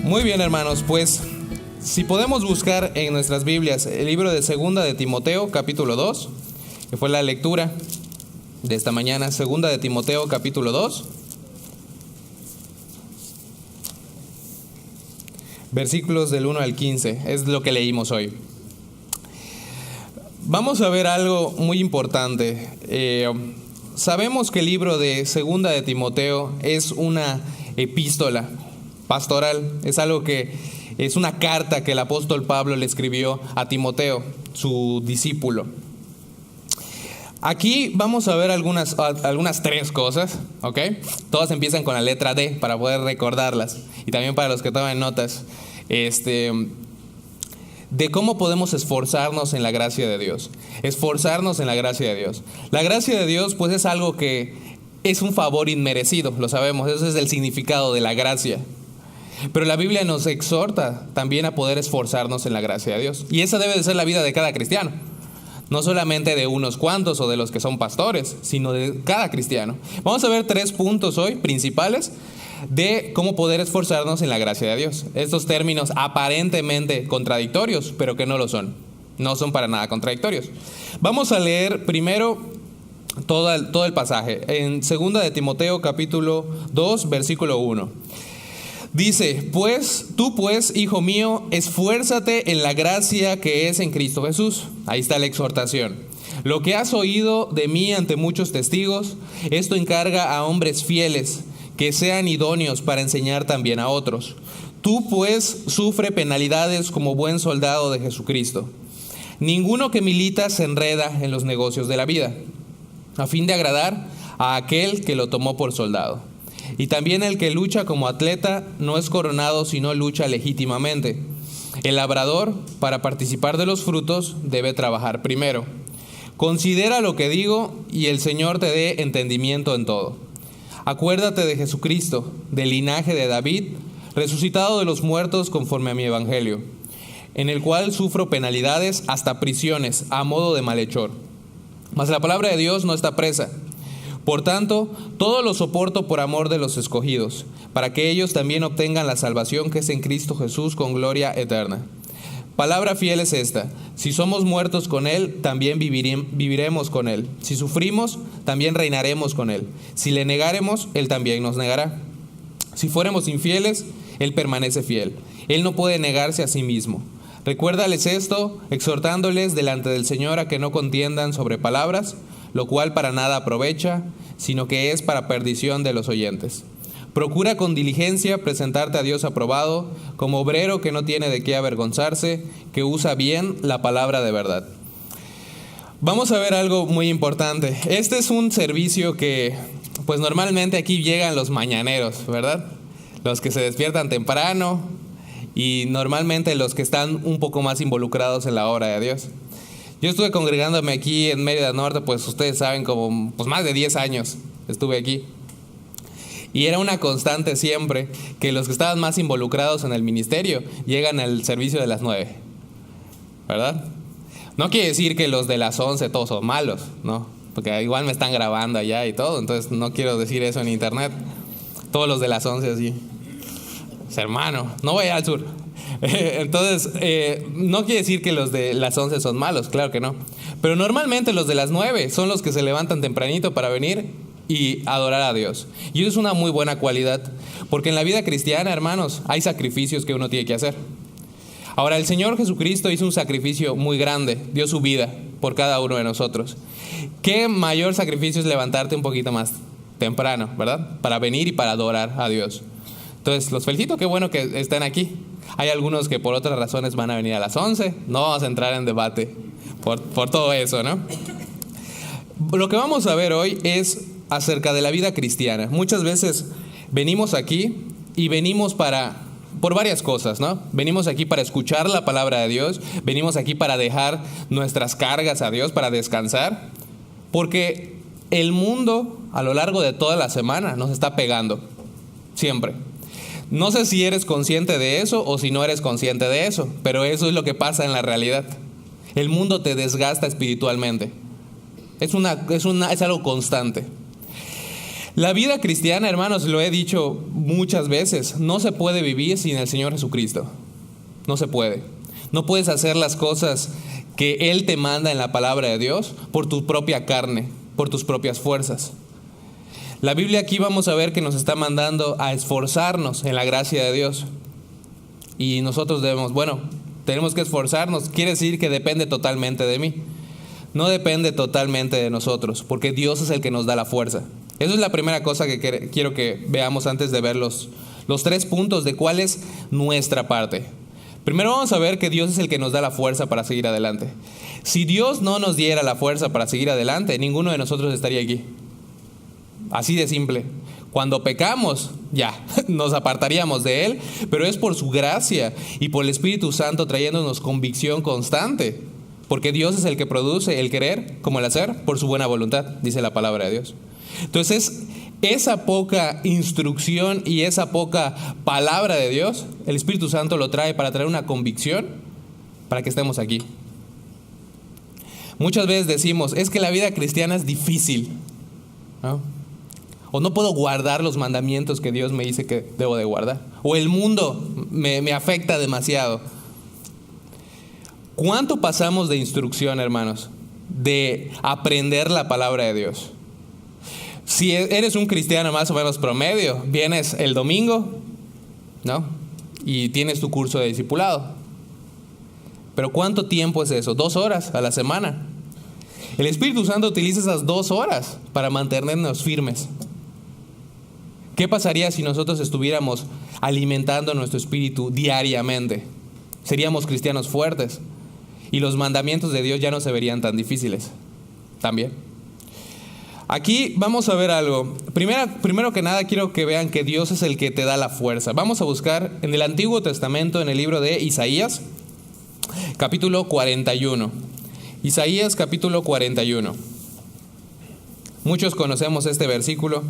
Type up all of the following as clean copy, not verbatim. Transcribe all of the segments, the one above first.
Muy bien, hermanos, pues si podemos buscar en nuestras Biblias el libro de Segunda de Timoteo, capítulo 2, que fue la lectura de esta mañana. Segunda de Timoteo, capítulo 2, versículos del 1 al 15, es lo que leímos hoy. Vamos a ver algo muy importante. Sabemos que el libro de Segunda de Timoteo es una epístola pastoral, es algo que es una carta que el apóstol Pablo le escribió a Timoteo, su discípulo. Aquí vamos a ver algunas tres cosas, ¿ok? Todas empiezan con la letra D para poder recordarlas. Y también para los que toman notas, de cómo podemos esforzarnos en la gracia de Dios. Esforzarnos en la gracia de Dios. La gracia de Dios, pues, es algo que es un favor inmerecido, lo sabemos, ese es el significado de la gracia. Pero la Biblia nos exhorta también a poder esforzarnos en la gracia de Dios. Y esa debe de ser la vida de cada cristiano. No solamente de unos cuantos o de los que son pastores, sino de cada cristiano. Vamos a ver 3 puntos hoy principales de cómo poder esforzarnos en la gracia de Dios. Estos términos aparentemente contradictorios, pero que no lo son. No son para nada contradictorios. Vamos a leer primero todo el pasaje. En 2 de Timoteo capítulo 2, versículo 1. Dice, tú pues, hijo mío, esfuérzate en la gracia que es en Cristo Jesús. Ahí está la exhortación. Lo que has oído de mí ante muchos testigos, esto encarga a hombres fieles, que sean idóneos para enseñar también a otros. Tú pues sufre penalidades como buen soldado de Jesucristo. Ninguno que milita se enreda en los negocios de la vida, a fin de agradar a aquel que lo tomó por soldado. Y también el que lucha como atleta no es coronado, sino lucha legítimamente. El labrador, para participar de los frutos, debe trabajar primero. Considera lo que digo y el Señor te dé entendimiento en todo. Acuérdate de Jesucristo, del linaje de David, resucitado de los muertos conforme a mi evangelio, en el cual sufro penalidades hasta prisiones a modo de malhechor. Mas la palabra de Dios no está presa. Por tanto, todo lo soporto por amor de los escogidos, para que ellos también obtengan la salvación que es en Cristo Jesús con gloria eterna. Palabra fiel es esta: si somos muertos con Él, también viviremos con Él. Si sufrimos, también reinaremos con Él. Si le negaremos, Él también nos negará. Si fuéramos infieles, Él permanece fiel. Él no puede negarse a sí mismo. Recuérdales esto, exhortándoles delante del Señor a que no contiendan sobre palabras, lo cual para nada aprovecha, sino que es para perdición de los oyentes. Procura con diligencia presentarte a Dios aprobado, como obrero que no tiene de qué avergonzarse, que usa bien la palabra de verdad. Vamos a ver algo muy importante. Este es un servicio que, pues normalmente aquí llegan los mañaneros, ¿verdad? Los que se despiertan temprano y normalmente los que están un poco más involucrados en la obra de Dios. Yo estuve congregándome aquí en Mérida Norte, pues ustedes saben, como más de 10 años estuve aquí. Y era una constante siempre que los que estaban más involucrados en el ministerio llegan al servicio de las 9, ¿verdad? No quiere decir que los de las 11 todos son malos, ¿no? Porque igual me están grabando allá y todo, entonces no quiero decir eso en internet. Todos los de las 11 así. Hermano, no vaya al sur. Entonces, no quiere decir que los de las 11 son malos, claro que no. Pero normalmente los de las 9 son los que se levantan tempranito para venir y adorar a Dios. Y eso es una muy buena cualidad, porque en la vida cristiana, hermanos, hay sacrificios que uno tiene que hacer. Ahora, el Señor Jesucristo hizo un sacrificio muy grande, dio su vida por cada uno de nosotros. ¿Qué mayor sacrificio es levantarte un poquito más temprano, verdad? Para venir y para adorar a Dios. Entonces, los felicito, qué bueno que estén aquí. Hay algunos que por otras razones van a venir a las 11. No vamos a entrar en debate por todo eso, ¿no? Lo que vamos a ver hoy es acerca de la vida cristiana. Muchas veces venimos aquí y venimos por varias cosas, ¿no? Venimos aquí para escuchar la palabra de Dios. Venimos aquí para dejar nuestras cargas a Dios, para descansar. Porque el mundo a lo largo de toda la semana nos está pegando. Siempre. No sé si eres consciente de eso o si no eres consciente de eso, pero eso es lo que pasa en la realidad. El mundo te desgasta espiritualmente. Es algo constante. La vida cristiana, hermanos, lo he dicho muchas veces, no se puede vivir sin el Señor Jesucristo. No se puede. No puedes hacer las cosas que Él te manda en la palabra de Dios por tu propia carne, por tus propias fuerzas. La Biblia aquí vamos a ver que nos está mandando a esforzarnos en la gracia de Dios. Y nosotros tenemos que esforzarnos. Quiere decir que depende totalmente de mí. No depende totalmente de nosotros, porque Dios es el que nos da la fuerza. Eso es la primera cosa que quiero que veamos antes de ver los 3 puntos de cuál es nuestra parte. Primero vamos a ver que Dios es el que nos da la fuerza para seguir adelante. Si Dios no nos diera la fuerza para seguir adelante, ninguno de nosotros estaría aquí. Así de simple. Cuando pecamos, ya, nos apartaríamos de Él, pero es por su gracia y por el Espíritu Santo trayéndonos convicción constante. Porque Dios es el que produce el querer como el hacer por su buena voluntad, dice la palabra de Dios. Entonces, esa poca instrucción y esa poca palabra de Dios, el Espíritu Santo lo trae para traer una convicción para que estemos aquí. Muchas veces decimos, es que la vida cristiana es difícil, ¿no? O no puedo guardar los mandamientos que Dios me dice que debo de guardar. O el mundo me afecta demasiado. ¿Cuánto pasamos de instrucción, hermanos? De aprender la palabra de Dios. Si eres un cristiano más o menos promedio, vienes el domingo, ¿no? Y tienes tu curso de discipulado. Pero ¿cuánto tiempo es eso? 2 horas a la semana. El Espíritu Santo utiliza esas 2 horas para mantenernos firmes. ¿Qué pasaría si nosotros estuviéramos alimentando nuestro espíritu diariamente? Seríamos cristianos fuertes y los mandamientos de Dios ya no se verían tan difíciles. También. Aquí vamos a ver algo. Primero que nada quiero que vean que Dios es el que te da la fuerza. Vamos a buscar en el Antiguo Testamento, en el libro de Isaías, capítulo 41. Isaías capítulo 41. Muchos conocemos este versículo.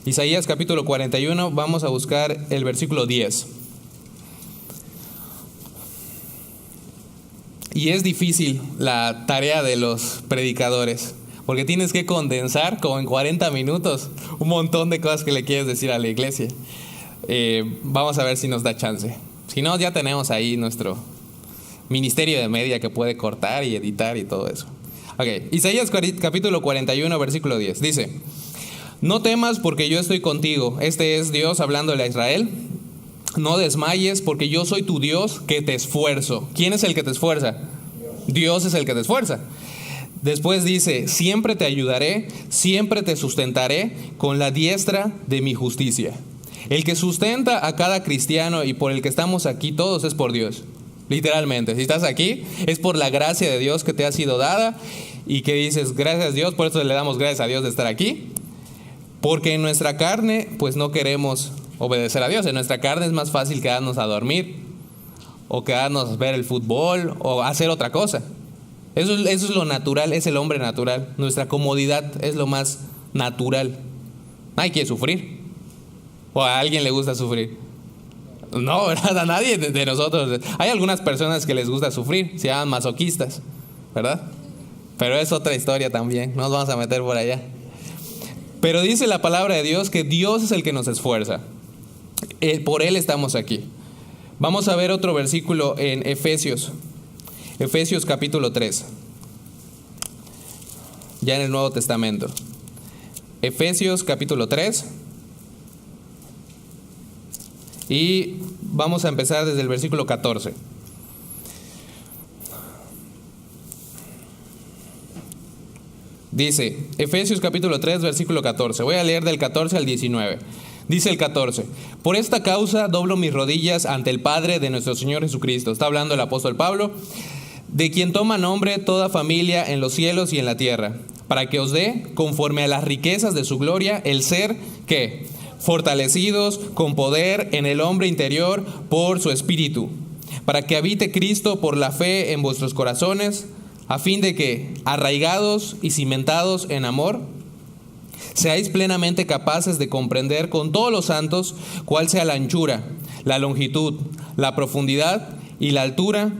Isaías capítulo 41, vamos a buscar el versículo 10. Y es difícil la tarea de los predicadores, porque tienes que condensar como en 40 minutos un montón de cosas que le quieres decir a la iglesia. Vamos a ver si nos da chance. Si no, ya tenemos ahí nuestro ministerio de media que puede cortar y editar y todo eso. Ok, Isaías capítulo 41, versículo 10. Dice: no temas porque yo estoy contigo. Este es Dios hablándole a Israel. No desmayes porque yo soy tu Dios que te esfuerzo. ¿Quién es el que te esfuerza? Dios es el que te esfuerza. Después dice: siempre te ayudaré, siempre te sustentaré con la diestra de mi justicia. El que sustenta a cada cristiano y por el que estamos aquí todos es por Dios. Literalmente, si estás aquí es por la gracia de Dios que te ha sido dada y que dices gracias a Dios, por eso le damos gracias a Dios de estar aquí. Porque en nuestra carne pues no queremos obedecer a Dios. En nuestra carne es más fácil quedarnos a dormir o quedarnos a ver el fútbol o hacer otra cosa. Eso es lo natural, es el hombre natural. Nuestra comodidad es lo más natural. Nadie quiere sufrir. ¿O a alguien le gusta sufrir? No, ¿verdad? A nadie de nosotros. Hay algunas personas que les gusta sufrir, se llaman masoquistas, ¿verdad? Pero es otra historia también, no nos vamos a meter por allá. Pero dice la palabra de Dios que Dios es el que nos esfuerza. Por Él estamos aquí. Vamos a ver otro versículo en Efesios. Efesios capítulo 3. Ya en el Nuevo Testamento. Efesios capítulo 3. Y vamos a empezar desde el versículo 14. Dice, Efesios capítulo 3, versículo 14. Voy a leer del 14 al 19. Dice el 14: por esta causa doblo mis rodillas ante el Padre de nuestro Señor Jesucristo. Está hablando el apóstol Pablo, de quien toma nombre toda familia en los cielos y en la tierra, para que os dé, conforme a las riquezas de su gloria, el ser, ¿qué? Fortalecidos con poder en el hombre interior por su espíritu, para que habite Cristo por la fe en vuestros corazones, a fin de que, arraigados y cimentados en amor, seáis plenamente capaces de comprender con todos los santos cuál sea la anchura, la longitud, la profundidad y la altura,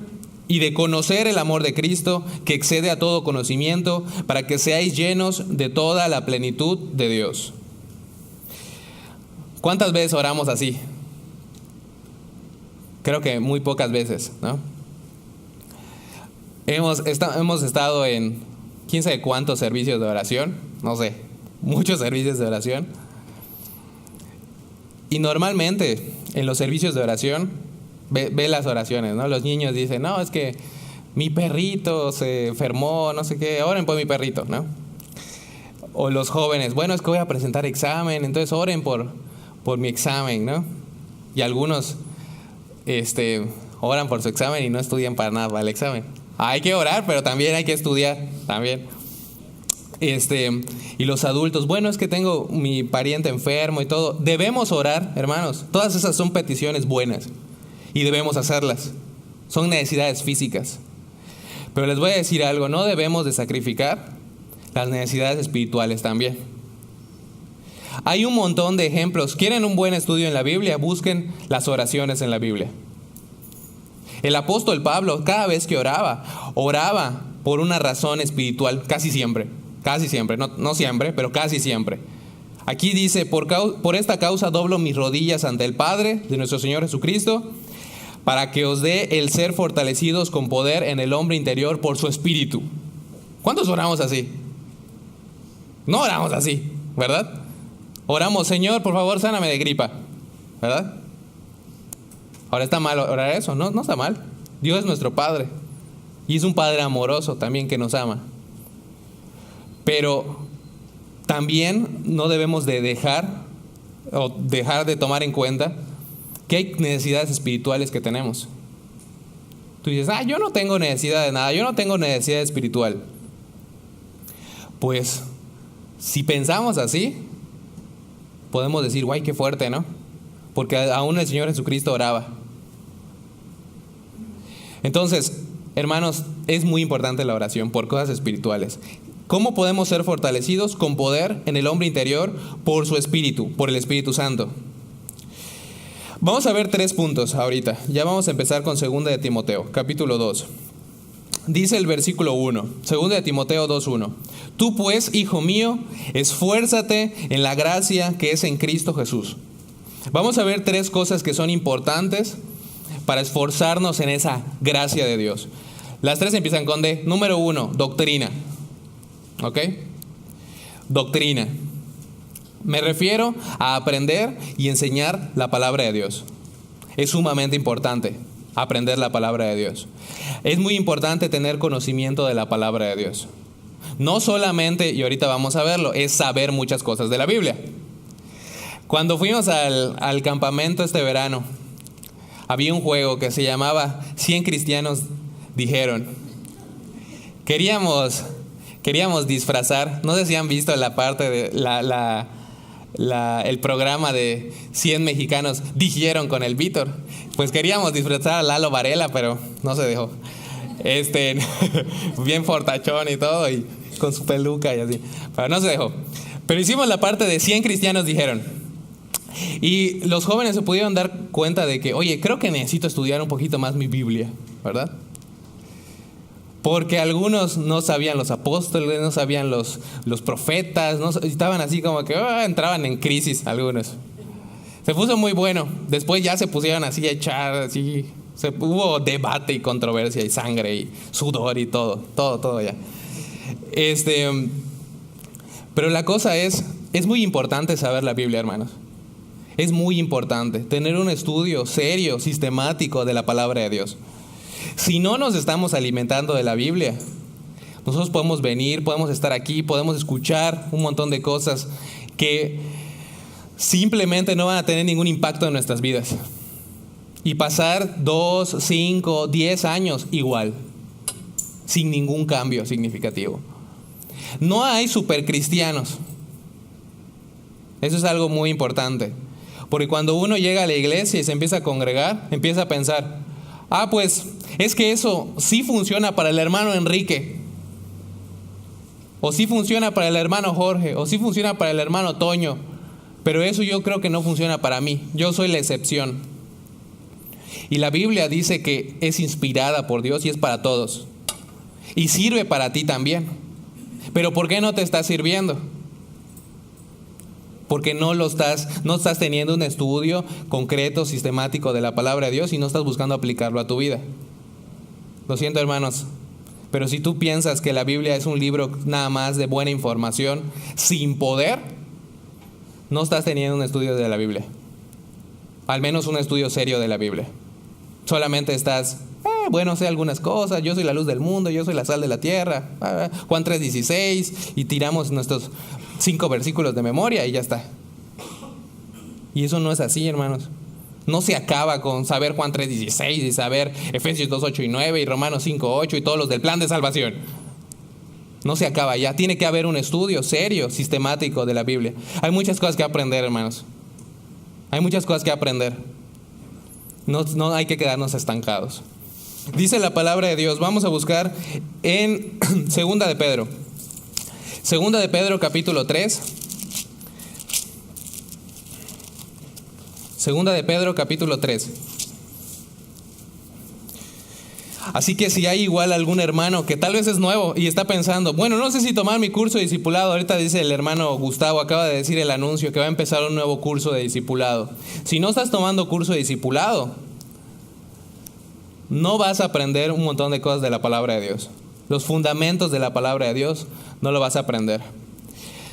y de conocer el amor de Cristo, que excede a todo conocimiento, para que seáis llenos de toda la plenitud de Dios. ¿Cuántas veces oramos así? Creo que muy pocas veces, ¿no? Hemos estado en quién sabe cuántos servicios de oración, no sé, muchos servicios de oración. Y normalmente en los servicios de oración, ve las oraciones, ¿no? Los niños dicen, no, es que mi perrito se enfermó, no sé qué, oren por mi perrito, ¿no? O los jóvenes, bueno, es que voy a presentar examen, entonces oren por mi examen, ¿no? Y algunos oran por su examen y no estudian para nada para el examen. Hay que orar, pero también hay que estudiar, también. Y los adultos, bueno, es que tengo mi pariente enfermo y todo. Debemos orar, hermanos. Todas esas son peticiones buenas y debemos hacerlas. Son necesidades físicas. Pero les voy a decir algo, no debemos de sacrificar las necesidades espirituales también. Hay un montón de ejemplos. ¿Quieren un buen estudio en la Biblia? Busquen las oraciones en la Biblia. El apóstol Pablo, cada vez que oraba por una razón espiritual, casi siempre, no siempre, pero casi siempre. Aquí dice, por esta causa doblo mis rodillas ante el Padre de nuestro Señor Jesucristo, para que os dé el ser fortalecidos con poder en el hombre interior por su espíritu. ¿Cuántos oramos así? No oramos así, ¿verdad? Oramos, Señor, por favor, sáname de gripa, ¿verdad? Ahora, ¿está mal orar eso? No, no está mal. Dios es nuestro Padre. Y es un Padre amoroso también que nos ama. Pero también no debemos de dejar de tomar en cuenta que hay necesidades espirituales que tenemos. Tú dices, yo no tengo necesidad de nada, yo no tengo necesidad espiritual. Pues, si pensamos así, podemos decir, guay, qué fuerte, ¿no? Porque aún el Señor Jesucristo oraba. Entonces, hermanos, es muy importante la oración por cosas espirituales. ¿Cómo podemos ser fortalecidos? Con poder en el hombre interior por su espíritu, por el Espíritu Santo. Vamos a ver 3 puntos ahorita. Ya vamos a empezar con 2 de Timoteo, capítulo 2. Dice el versículo 1, 2 de Timoteo 2:1. Tú pues, hijo mío, esfuérzate en la gracia que es en Cristo Jesús. Vamos a ver 3 cosas que son importantes para esforzarnos en esa gracia de Dios. Las 3 empiezan con D. Número 1, doctrina. ¿Ok? Doctrina. Me refiero a aprender y enseñar la palabra de Dios. Es sumamente importante aprender la palabra de Dios. Es muy importante tener conocimiento de la palabra de Dios. No solamente, y ahorita vamos a verlo, es saber muchas cosas de la Biblia. Cuando fuimos al campamento este verano, había un juego que se llamaba 100 cristianos dijeron. Queríamos disfrazar, no sé si han visto la parte de el programa de 100 mexicanos dijeron con el Víctor. Pues queríamos disfrazar a Lalo Varela, pero no se dejó. Bien fortachón y todo, y con su peluca y así, pero no se dejó. Pero hicimos la parte de 100 cristianos dijeron. Y los jóvenes se pudieron dar cuenta de que, oye, creo que necesito estudiar un poquito más mi Biblia, ¿verdad? Porque algunos no sabían los apóstoles, no sabían los profetas, no, estaban así como que entraban en crisis algunos. Se puso muy bueno. Después ya se pusieron así a echar, así. Hubo debate y controversia y sangre y sudor y todo ya. Pero la cosa es muy importante saber la Biblia, hermanos. Es muy importante tener un estudio serio, sistemático de la palabra de Dios. Si no nos estamos alimentando de la Biblia, nosotros podemos venir, podemos estar aquí, podemos escuchar un montón de cosas que simplemente no van a tener ningún impacto en nuestras vidas. Y pasar 2, 5, 10 años igual, sin ningún cambio significativo. No hay supercristianos. Eso es algo muy importante. Porque cuando uno llega a la iglesia y se empieza a congregar, empieza a pensar, pues es que eso sí funciona para el hermano Enrique, o sí funciona para el hermano Jorge, o sí funciona para el hermano Toño, pero eso yo creo que no funciona para mí, yo soy la excepción. Y la Biblia dice que es inspirada por Dios y es para todos. Y sirve para ti también. Pero ¿por qué no te está sirviendo? Porque no estás teniendo un estudio concreto, sistemático de la palabra de Dios y no estás buscando aplicarlo a tu vida. Lo siento, hermanos, pero si tú piensas que la Biblia es un libro nada más de buena información, sin poder, no estás teniendo un estudio de la Biblia. Al menos un estudio serio de la Biblia. Solamente estás, bueno, sé algunas cosas, yo soy la luz del mundo, yo soy la sal de la tierra, Juan 3:16, y tiramos nuestros 5 versículos de memoria y ya está. Y eso no es así, hermanos. No se acaba con saber Juan 3:16 y saber Efesios 2:8 y 9 y Romanos 5:8 y todos los del plan de salvación. No se acaba ya. Tiene que haber un estudio serio, sistemático de la Biblia. Hay muchas cosas que aprender, hermanos. Hay muchas cosas que aprender. No hay que quedarnos estancados. Dice la palabra de Dios. Vamos a buscar en Segunda de Pedro. Segunda de Pedro, capítulo 3. Segunda de Pedro, capítulo 3. Así que si hay igual algún hermano que tal vez es nuevo y está pensando, bueno, no sé si tomar mi curso de discipulado. Ahorita dice el hermano Gustavo, acaba de decir el anuncio que va a empezar un nuevo curso de discipulado. Si no estás tomando curso de discipulado, no vas a aprender un montón de cosas de la palabra de Dios. Los fundamentos de la palabra de Dios no lo vas a aprender.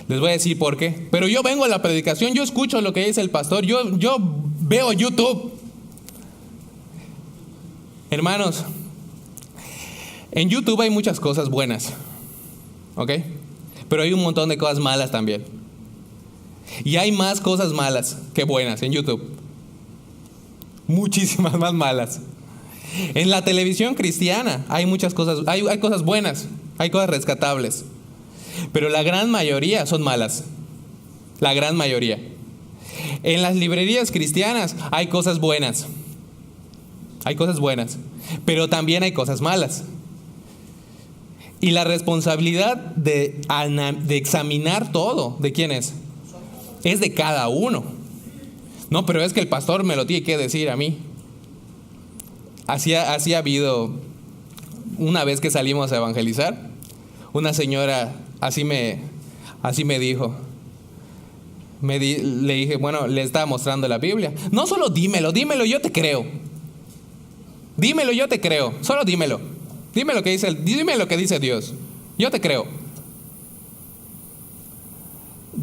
Les voy a decir por qué. Pero yo vengo a la predicación, yo escucho lo que dice el pastor, yo veo YouTube. Hermanos, en YouTube hay muchas cosas buenas, ¿ok? Pero hay un montón de cosas malas también. Y hay más cosas malas que buenas en YouTube. Muchísimas más malas. En la televisión cristiana hay muchas cosas, hay cosas buenas, hay cosas rescatables. Pero la gran mayoría son malas. La gran mayoría. En las librerías cristianas hay cosas buenas. Hay cosas buenas. Pero también hay cosas malas. Y la responsabilidad de examinar todo, ¿de quién es? Es de cada uno. No, pero es que el pastor me lo tiene que decir a mí. Así ha habido una vez que salimos a evangelizar, una señora así me dijo. Le dije, bueno, le estaba mostrando la Biblia. No solo dímelo, yo te creo. Dímelo, yo te creo. Solo dímelo. Dime lo que dice Dios. Yo te creo.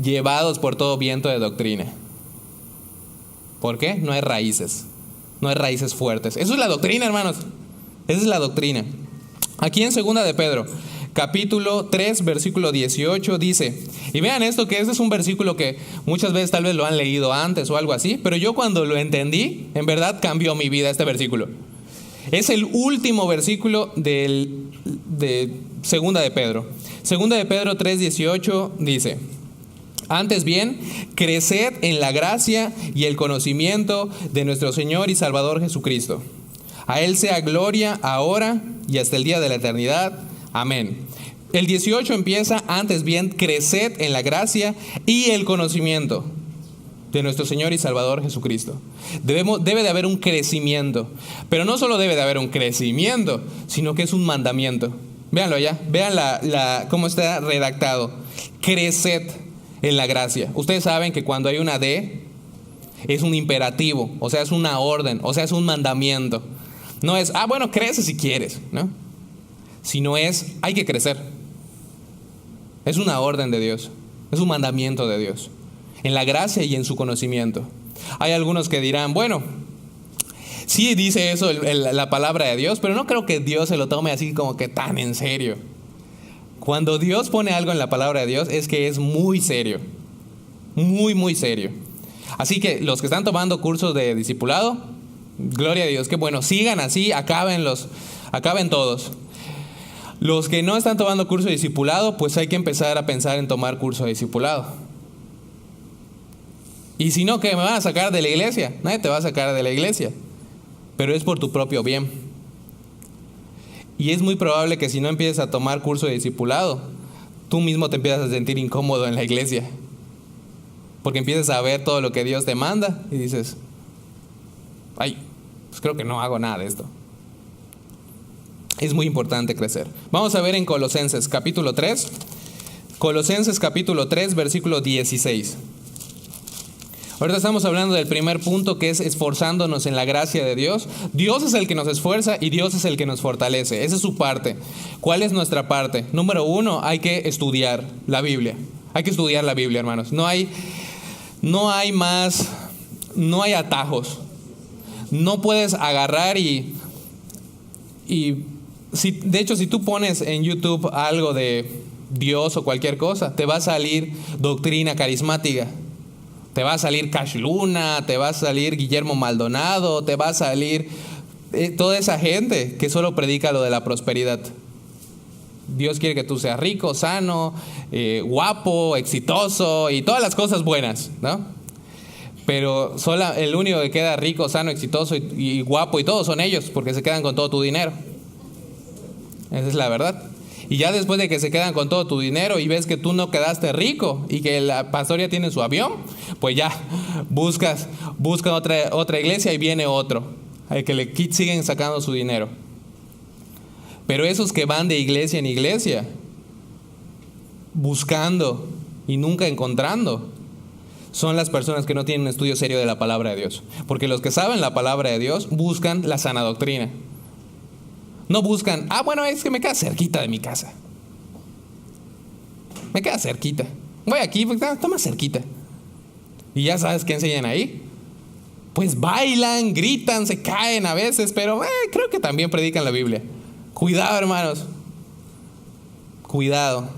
Llevados por todo viento de doctrina. ¿Por qué? No hay raíces. No hay raíces fuertes. Eso es la doctrina, hermanos. Esa es la doctrina. Aquí en Segunda de Pedro, capítulo 3, versículo 18, dice, y vean esto, que ese es un versículo que muchas veces tal vez lo han leído antes o algo así, pero yo cuando lo entendí, en verdad cambió mi vida este versículo. Es el último versículo de Segunda de Pedro. Segunda de Pedro 3, 18 dice, antes bien, creced en la gracia y el conocimiento de nuestro Señor y Salvador Jesucristo. A Él sea gloria ahora y hasta el día de la eternidad. Amén. El 18 empieza, antes bien, creced en la gracia y el conocimiento de nuestro Señor y Salvador Jesucristo. Debe de haber un crecimiento. Pero no solo debe de haber un crecimiento, sino que es un mandamiento. Véanlo allá. Vean cómo está redactado. Creced en la gracia. Ustedes saben que cuando hay una D, es un imperativo, o sea, es una orden, o sea, es un mandamiento. No es, bueno, crece si quieres, ¿no? Sino es, hay que crecer. Es una orden de Dios, es un mandamiento de Dios, en la gracia y en su conocimiento. Hay algunos que dirán, bueno, sí dice eso la palabra de Dios, pero no creo que Dios se lo tome así como que tan en serio. Cuando Dios pone algo en la palabra de Dios es que es muy serio, muy, muy serio. Así que los que están tomando cursos de discipulado, gloria a Dios, qué bueno, sigan así, acaben todos. Los que no están tomando curso de discipulado, pues hay que empezar a pensar en tomar curso de discipulado. Y si no, ¿qué me van a sacar de la iglesia? Nadie te va a sacar de la iglesia, pero es por tu propio bien. Y es muy probable que si no empieces a tomar curso de discipulado, tú mismo te empiezas a sentir incómodo en la iglesia. Porque empiezas a ver todo lo que Dios te manda y dices, ay, pues creo que no hago nada de esto. Es muy importante crecer. Vamos a ver en Colosenses capítulo 3. Colosenses capítulo 3, versículo 16. Ahorita estamos hablando del primer punto, que es esforzándonos en la gracia de Dios. Dios es el que nos esfuerza y Dios es el que nos fortalece. Esa es su parte. ¿Cuál es nuestra parte? Número 1, hay que estudiar la Biblia. Hay que estudiar la Biblia, hermanos. No hay atajos. No puedes agarrar de hecho, si tú pones en YouTube algo de Dios o cualquier cosa, te va a salir doctrina carismática. Te va a salir Cash Luna, te va a salir Guillermo Maldonado, te va a salir toda esa gente que solo predica lo de la prosperidad. Dios quiere que tú seas rico, sano, guapo, exitoso y todas las cosas buenas, ¿no? Pero el único que queda rico, sano, exitoso y guapo y todos son ellos, porque se quedan con todo tu dinero. Esa es la verdad. Y ya después de que se quedan con todo tu dinero y ves que tú no quedaste rico y que la pastor ya tiene su avión, pues ya busca otra iglesia y viene otro, al que le siguen sacando su dinero. Pero esos que van de iglesia en iglesia, buscando y nunca encontrando, son las personas que no tienen un estudio serio de la palabra de Dios. Porque los que saben la palabra de Dios buscan la sana doctrina. No buscan, bueno, es que me queda cerquita de mi casa. Me queda cerquita. Voy aquí, está más cerquita. Y ya sabes qué enseñan ahí. Pues bailan, gritan, se caen a veces, pero creo que también predican la Biblia. Cuidado, hermanos. Cuidado.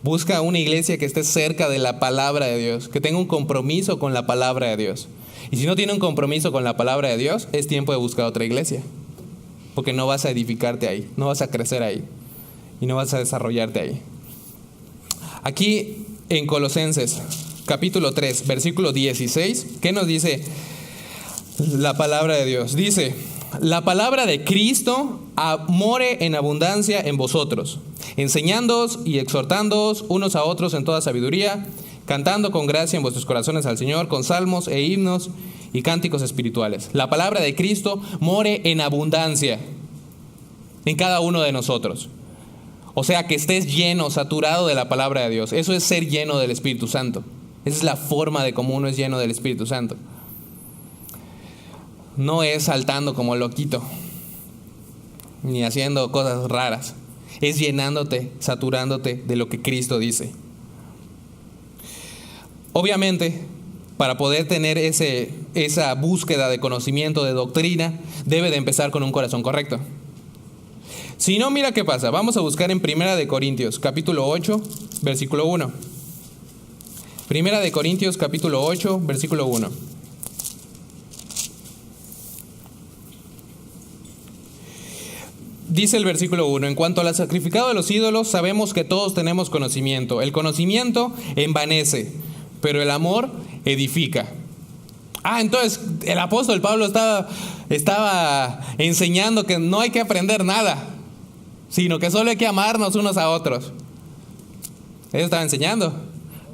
Busca una iglesia que esté cerca de la palabra de Dios, que tenga un compromiso con la palabra de Dios. Y si no tiene un compromiso con la palabra de Dios, es tiempo de buscar otra iglesia. Porque no vas a edificarte ahí, no vas a crecer ahí y no vas a desarrollarte ahí. Aquí en Colosenses capítulo 3, versículo 16, ¿qué nos dice la palabra de Dios? Dice: la palabra de Cristo more en abundancia en vosotros, enseñándoos y exhortándoos unos a otros en toda sabiduría, cantando con gracia en vuestros corazones al Señor, con salmos e himnos y cánticos espirituales. La palabra de Cristo more en abundancia en cada uno de nosotros. O sea, que estés lleno, saturado de la palabra de Dios. Eso es ser lleno del Espíritu Santo. Esa es la forma de cómo uno es lleno del Espíritu Santo. No es saltando como loquito, ni haciendo cosas raras. Es llenándote, saturándote de lo que Cristo dice. Obviamente, para poder tener esa búsqueda de conocimiento, de doctrina, debe de empezar con un corazón correcto. Si no, mira qué pasa. Vamos a buscar en 1 Corintios, capítulo 8, versículo 1. 1 Corintios, capítulo 8, versículo 1. Dice el versículo 1: en cuanto al sacrificado de los ídolos, sabemos que todos tenemos conocimiento. El conocimiento envanece, pero el amor edifica. Entonces el apóstol Pablo estaba enseñando que no hay que aprender nada, sino que solo hay que amarnos unos a otros. Eso estaba enseñando.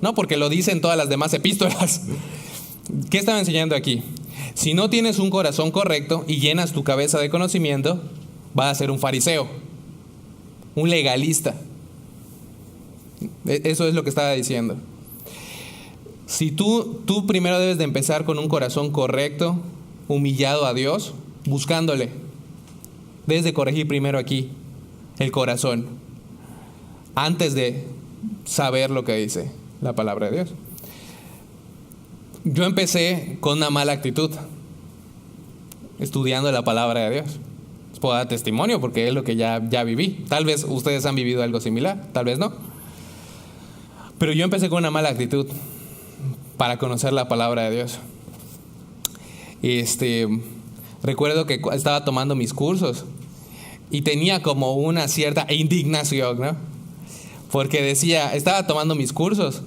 No, porque lo dicen todas las demás epístolas. ¿Qué estaba enseñando aquí? Si no tienes un corazón correcto y llenas tu cabeza de conocimiento, vas a ser un fariseo, un legalista. Eso es lo que estaba diciendo. Si tú primero debes de empezar con un corazón correcto, humillado a Dios, buscándole. Debes de corregir primero aquí el corazón, antes de saber lo que dice la palabra de Dios. Yo empecé con una mala actitud, estudiando la palabra de Dios. Les puedo dar testimonio porque es lo que ya viví. Tal vez ustedes han vivido algo similar, tal vez no. Pero yo empecé con una mala actitud para conocer la palabra de Dios. Recuerdo que estaba tomando mis cursos y tenía como una cierta indignación, ¿no? Porque estaba tomando mis cursos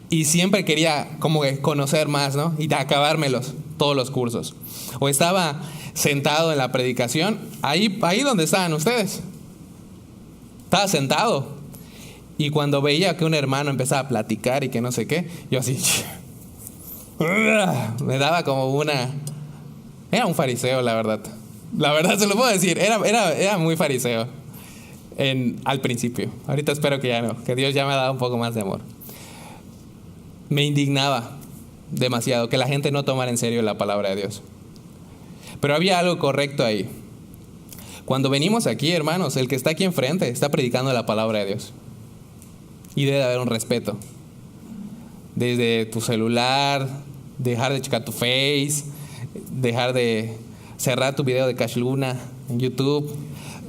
y siempre quería como que conocer más, ¿no? Y acabármelos, todos los cursos. O estaba sentado en la predicación, ahí donde estaban ustedes. Estaba sentado. Y cuando veía que un hermano empezaba a platicar y que no sé qué, yo así, me daba como Era un fariseo, la verdad. La verdad se lo puedo decir, era muy fariseo al principio. Ahorita espero que ya no, que Dios ya me ha dado un poco más de amor. Me indignaba demasiado que la gente no tomara en serio la palabra de Dios. Pero había algo correcto ahí. Cuando venimos aquí, hermanos, el que está aquí enfrente está predicando la palabra de Dios. Y debe haber un respeto. Desde tu celular, dejar de checar tu Face, dejar de cerrar tu video de Cash Luna en YouTube,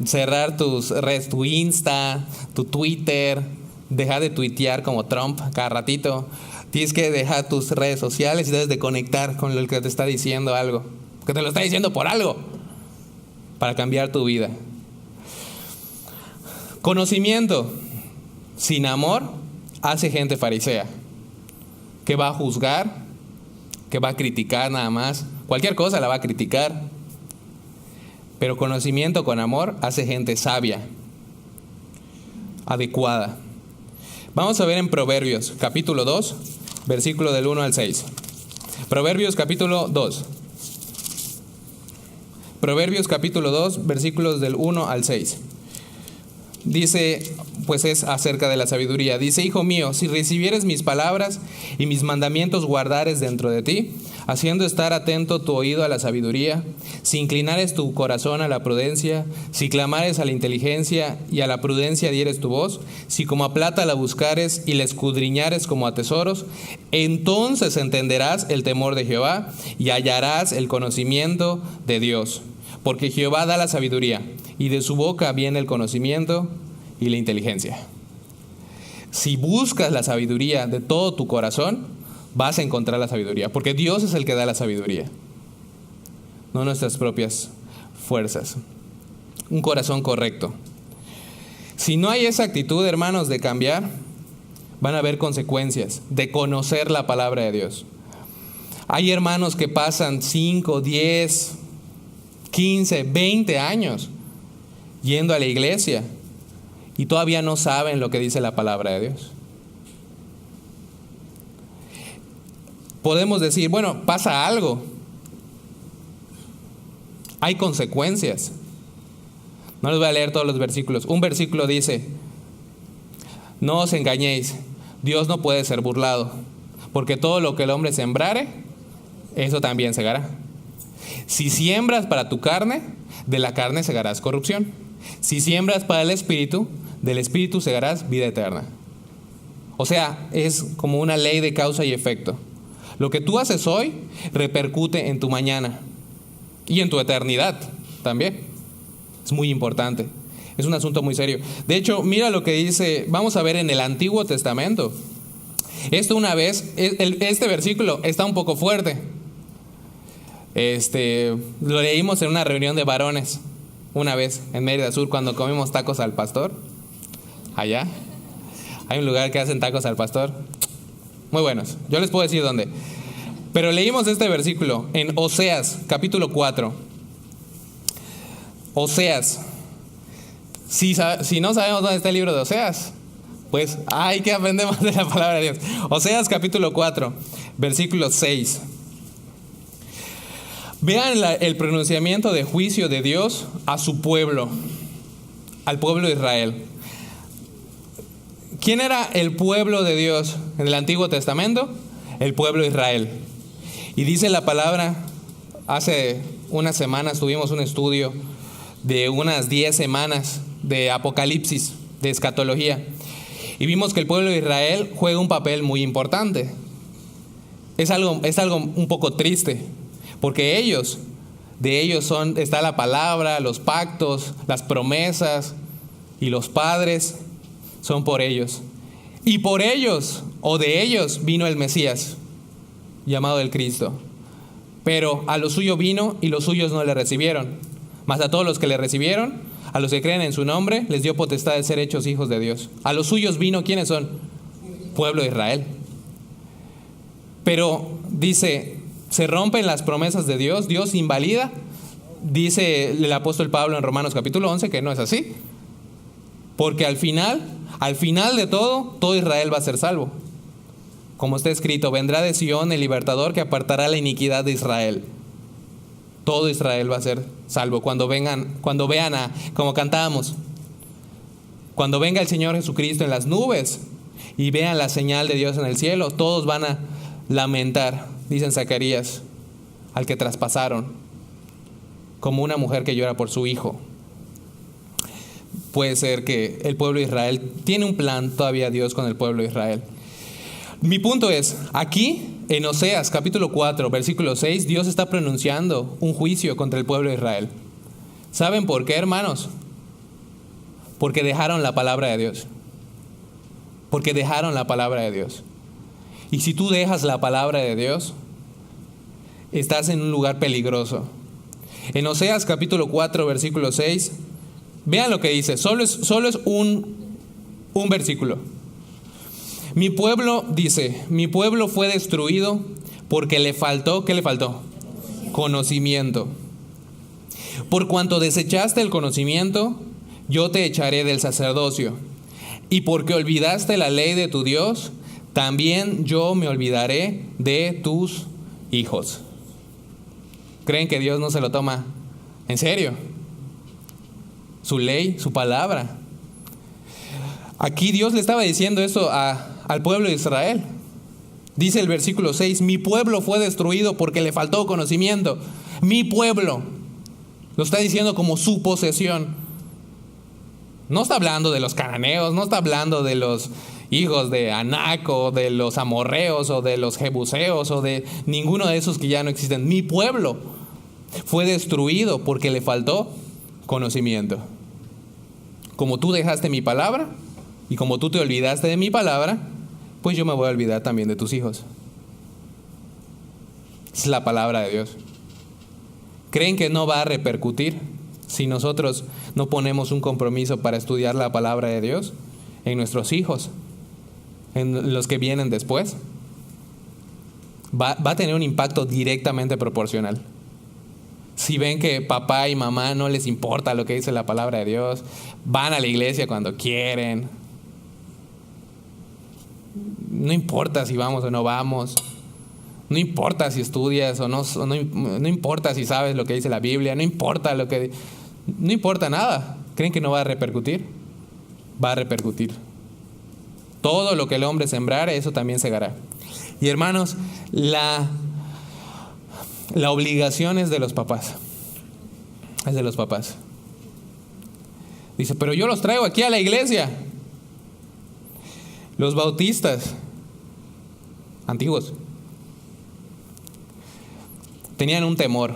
cerrar tus redes, tu Insta, tu Twitter, dejar de tuitear como Trump cada ratito. Tienes que dejar tus redes sociales y debes de conectar con el que te está diciendo algo. Que te lo está diciendo por algo. Para cambiar tu vida. Conocimiento sin amor hace gente farisea. Que va a juzgar, que va a criticar nada más. Cualquier cosa la va a criticar. Pero conocimiento con amor hace gente sabia, adecuada. Vamos a ver en Proverbios, capítulo 2, versículo del 1 al 6. Proverbios, capítulo 2. Proverbios, capítulo 2, versículos del 1 al 6. Dice, pues es acerca de la sabiduría. Dice: hijo mío, si recibieres mis palabras y mis mandamientos guardares dentro de ti, haciendo estar atento tu oído a la sabiduría, si inclinares tu corazón a la prudencia, si clamares a la inteligencia y a la prudencia dieres tu voz, si como a plata la buscares y la escudriñares como a tesoros, entonces entenderás el temor de Jehová y hallarás el conocimiento de Dios. Porque Jehová da la sabiduría, y de su boca viene el conocimiento y la inteligencia. Si buscas la sabiduría de todo tu corazón, vas a encontrar la sabiduría, porque Dios es el que da la sabiduría, no nuestras propias fuerzas. Un corazón correcto. Si no hay esa actitud, hermanos, de cambiar, van a haber consecuencias de conocer la palabra de Dios. Hay hermanos que pasan 5, 10, 15, 20 años yendo a la iglesia y todavía no saben lo que dice la palabra de Dios. Podemos decir, bueno, pasa algo. Hay consecuencias. No les voy a leer todos los versículos. Un versículo dice: no os engañéis, Dios no puede ser burlado, porque todo lo que el hombre sembrare, eso también segará. Si siembras para tu carne, de la carne segarás corrupción. Si siembras para el espíritu, del espíritu segarás vida eterna. O sea, es como una ley de causa y efecto. Lo que tú haces hoy repercute en tu mañana y en tu eternidad también. Es muy importante. Es un asunto muy serio. De hecho, mira lo que dice, vamos a ver en el Antiguo Testamento. Esto una vez, este versículo está un poco fuerte. Lo leímos en una reunión de varones una vez en Mérida Sur cuando comimos tacos al pastor. Allá hay un lugar que hacen tacos al pastor muy buenos, yo les puedo decir dónde. Pero leímos este versículo en Oseas capítulo 4. Oseas. Si no sabemos dónde está el libro de Oseas, pues hay que aprender más de la palabra de Dios. Oseas capítulo 4 versículo 6. Vean el pronunciamiento de juicio de Dios a su pueblo, al pueblo de Israel. ¿Quién era el pueblo de Dios en el Antiguo Testamento? El pueblo de Israel. Y dice la palabra, hace unas semanas tuvimos un estudio de unas 10 semanas de Apocalipsis, de escatología. Y vimos que el pueblo de Israel juega un papel muy importante. Es algo un poco triste. Porque de ellos está la palabra, los pactos, las promesas, y los padres son por ellos. Y por ellos, o de ellos, vino el Mesías, llamado el Cristo. Pero a lo suyo vino y los suyos no le recibieron. Mas a todos los que le recibieron, a los que creen en su nombre, les dio potestad de ser hechos hijos de Dios. A los suyos vino, ¿quiénes son? Pueblo de Israel. Pero dice, se rompen las promesas de Dios, Dios invalida. Dice el apóstol Pablo en Romanos capítulo 11 que no es así. Porque al final de todo Israel va a ser salvo. Como está escrito, vendrá de Sion el libertador que apartará la iniquidad de Israel. todo Israel va a ser salvo. Cuando vean como cantábamos, cuando venga el Señor Jesucristo en las nubes y vean la señal de Dios en el cielo, todos van a lamentar, dice en Zacarías, al que traspasaron, como una mujer que llora por su hijo. Puede ser que el pueblo de Israel tiene un plan todavía Dios con el pueblo de Israel. Mi punto es, aquí en Oseas capítulo 4, versículo 6, Dios está pronunciando un juicio contra el pueblo de Israel. ¿Saben por qué, hermanos? Porque dejaron la palabra de Dios. Porque dejaron la palabra de Dios. Y si tú dejas la palabra de Dios, estás en un lugar peligroso. En Oseas capítulo 4, versículo 6, vean lo que dice. Solo es un versículo. Mi pueblo, dice, mi pueblo fue destruido porque le faltó, ¿qué le faltó? Conocimiento. Por cuanto desechaste el conocimiento, yo te echaré del sacerdocio. Y porque olvidaste la ley de tu Dios, también yo me olvidaré de tus hijos. ¿Creen que Dios no se lo toma en serio? Su ley, su palabra. Aquí Dios le estaba diciendo eso al pueblo de Israel. Dice el versículo 6, mi pueblo fue destruido porque le faltó conocimiento. Mi pueblo. Lo está diciendo como su posesión. No está hablando de los cananeos, no está hablando de los hijos de Anac o de los amorreos o de los jebuseos o de ninguno de esos que ya no existen. Mi pueblo fue destruido porque le faltó conocimiento. Como tú dejaste mi palabra y como tú te olvidaste de mi palabra, pues yo me voy a olvidar también de tus hijos. Es la palabra de Dios. ¿Creen que no va a repercutir si nosotros no ponemos un compromiso para estudiar la palabra de Dios en nuestros hijos, en los que vienen después? Va a tener un impacto directamente proporcional. Si ven que papá y mamá no les importa lo que dice la palabra de Dios, van a la iglesia cuando quieren, no importa si vamos o no vamos, no importa si estudias o no importa si sabes lo que dice la Biblia, no importa nada. ¿Creen que no va a repercutir? Va a repercutir. Todo lo que el hombre sembrare, eso también segará. Y hermanos, la obligación es de los papás. Es de los papás. Dice, pero yo los traigo aquí a la iglesia. Los bautistas antiguos tenían un temor.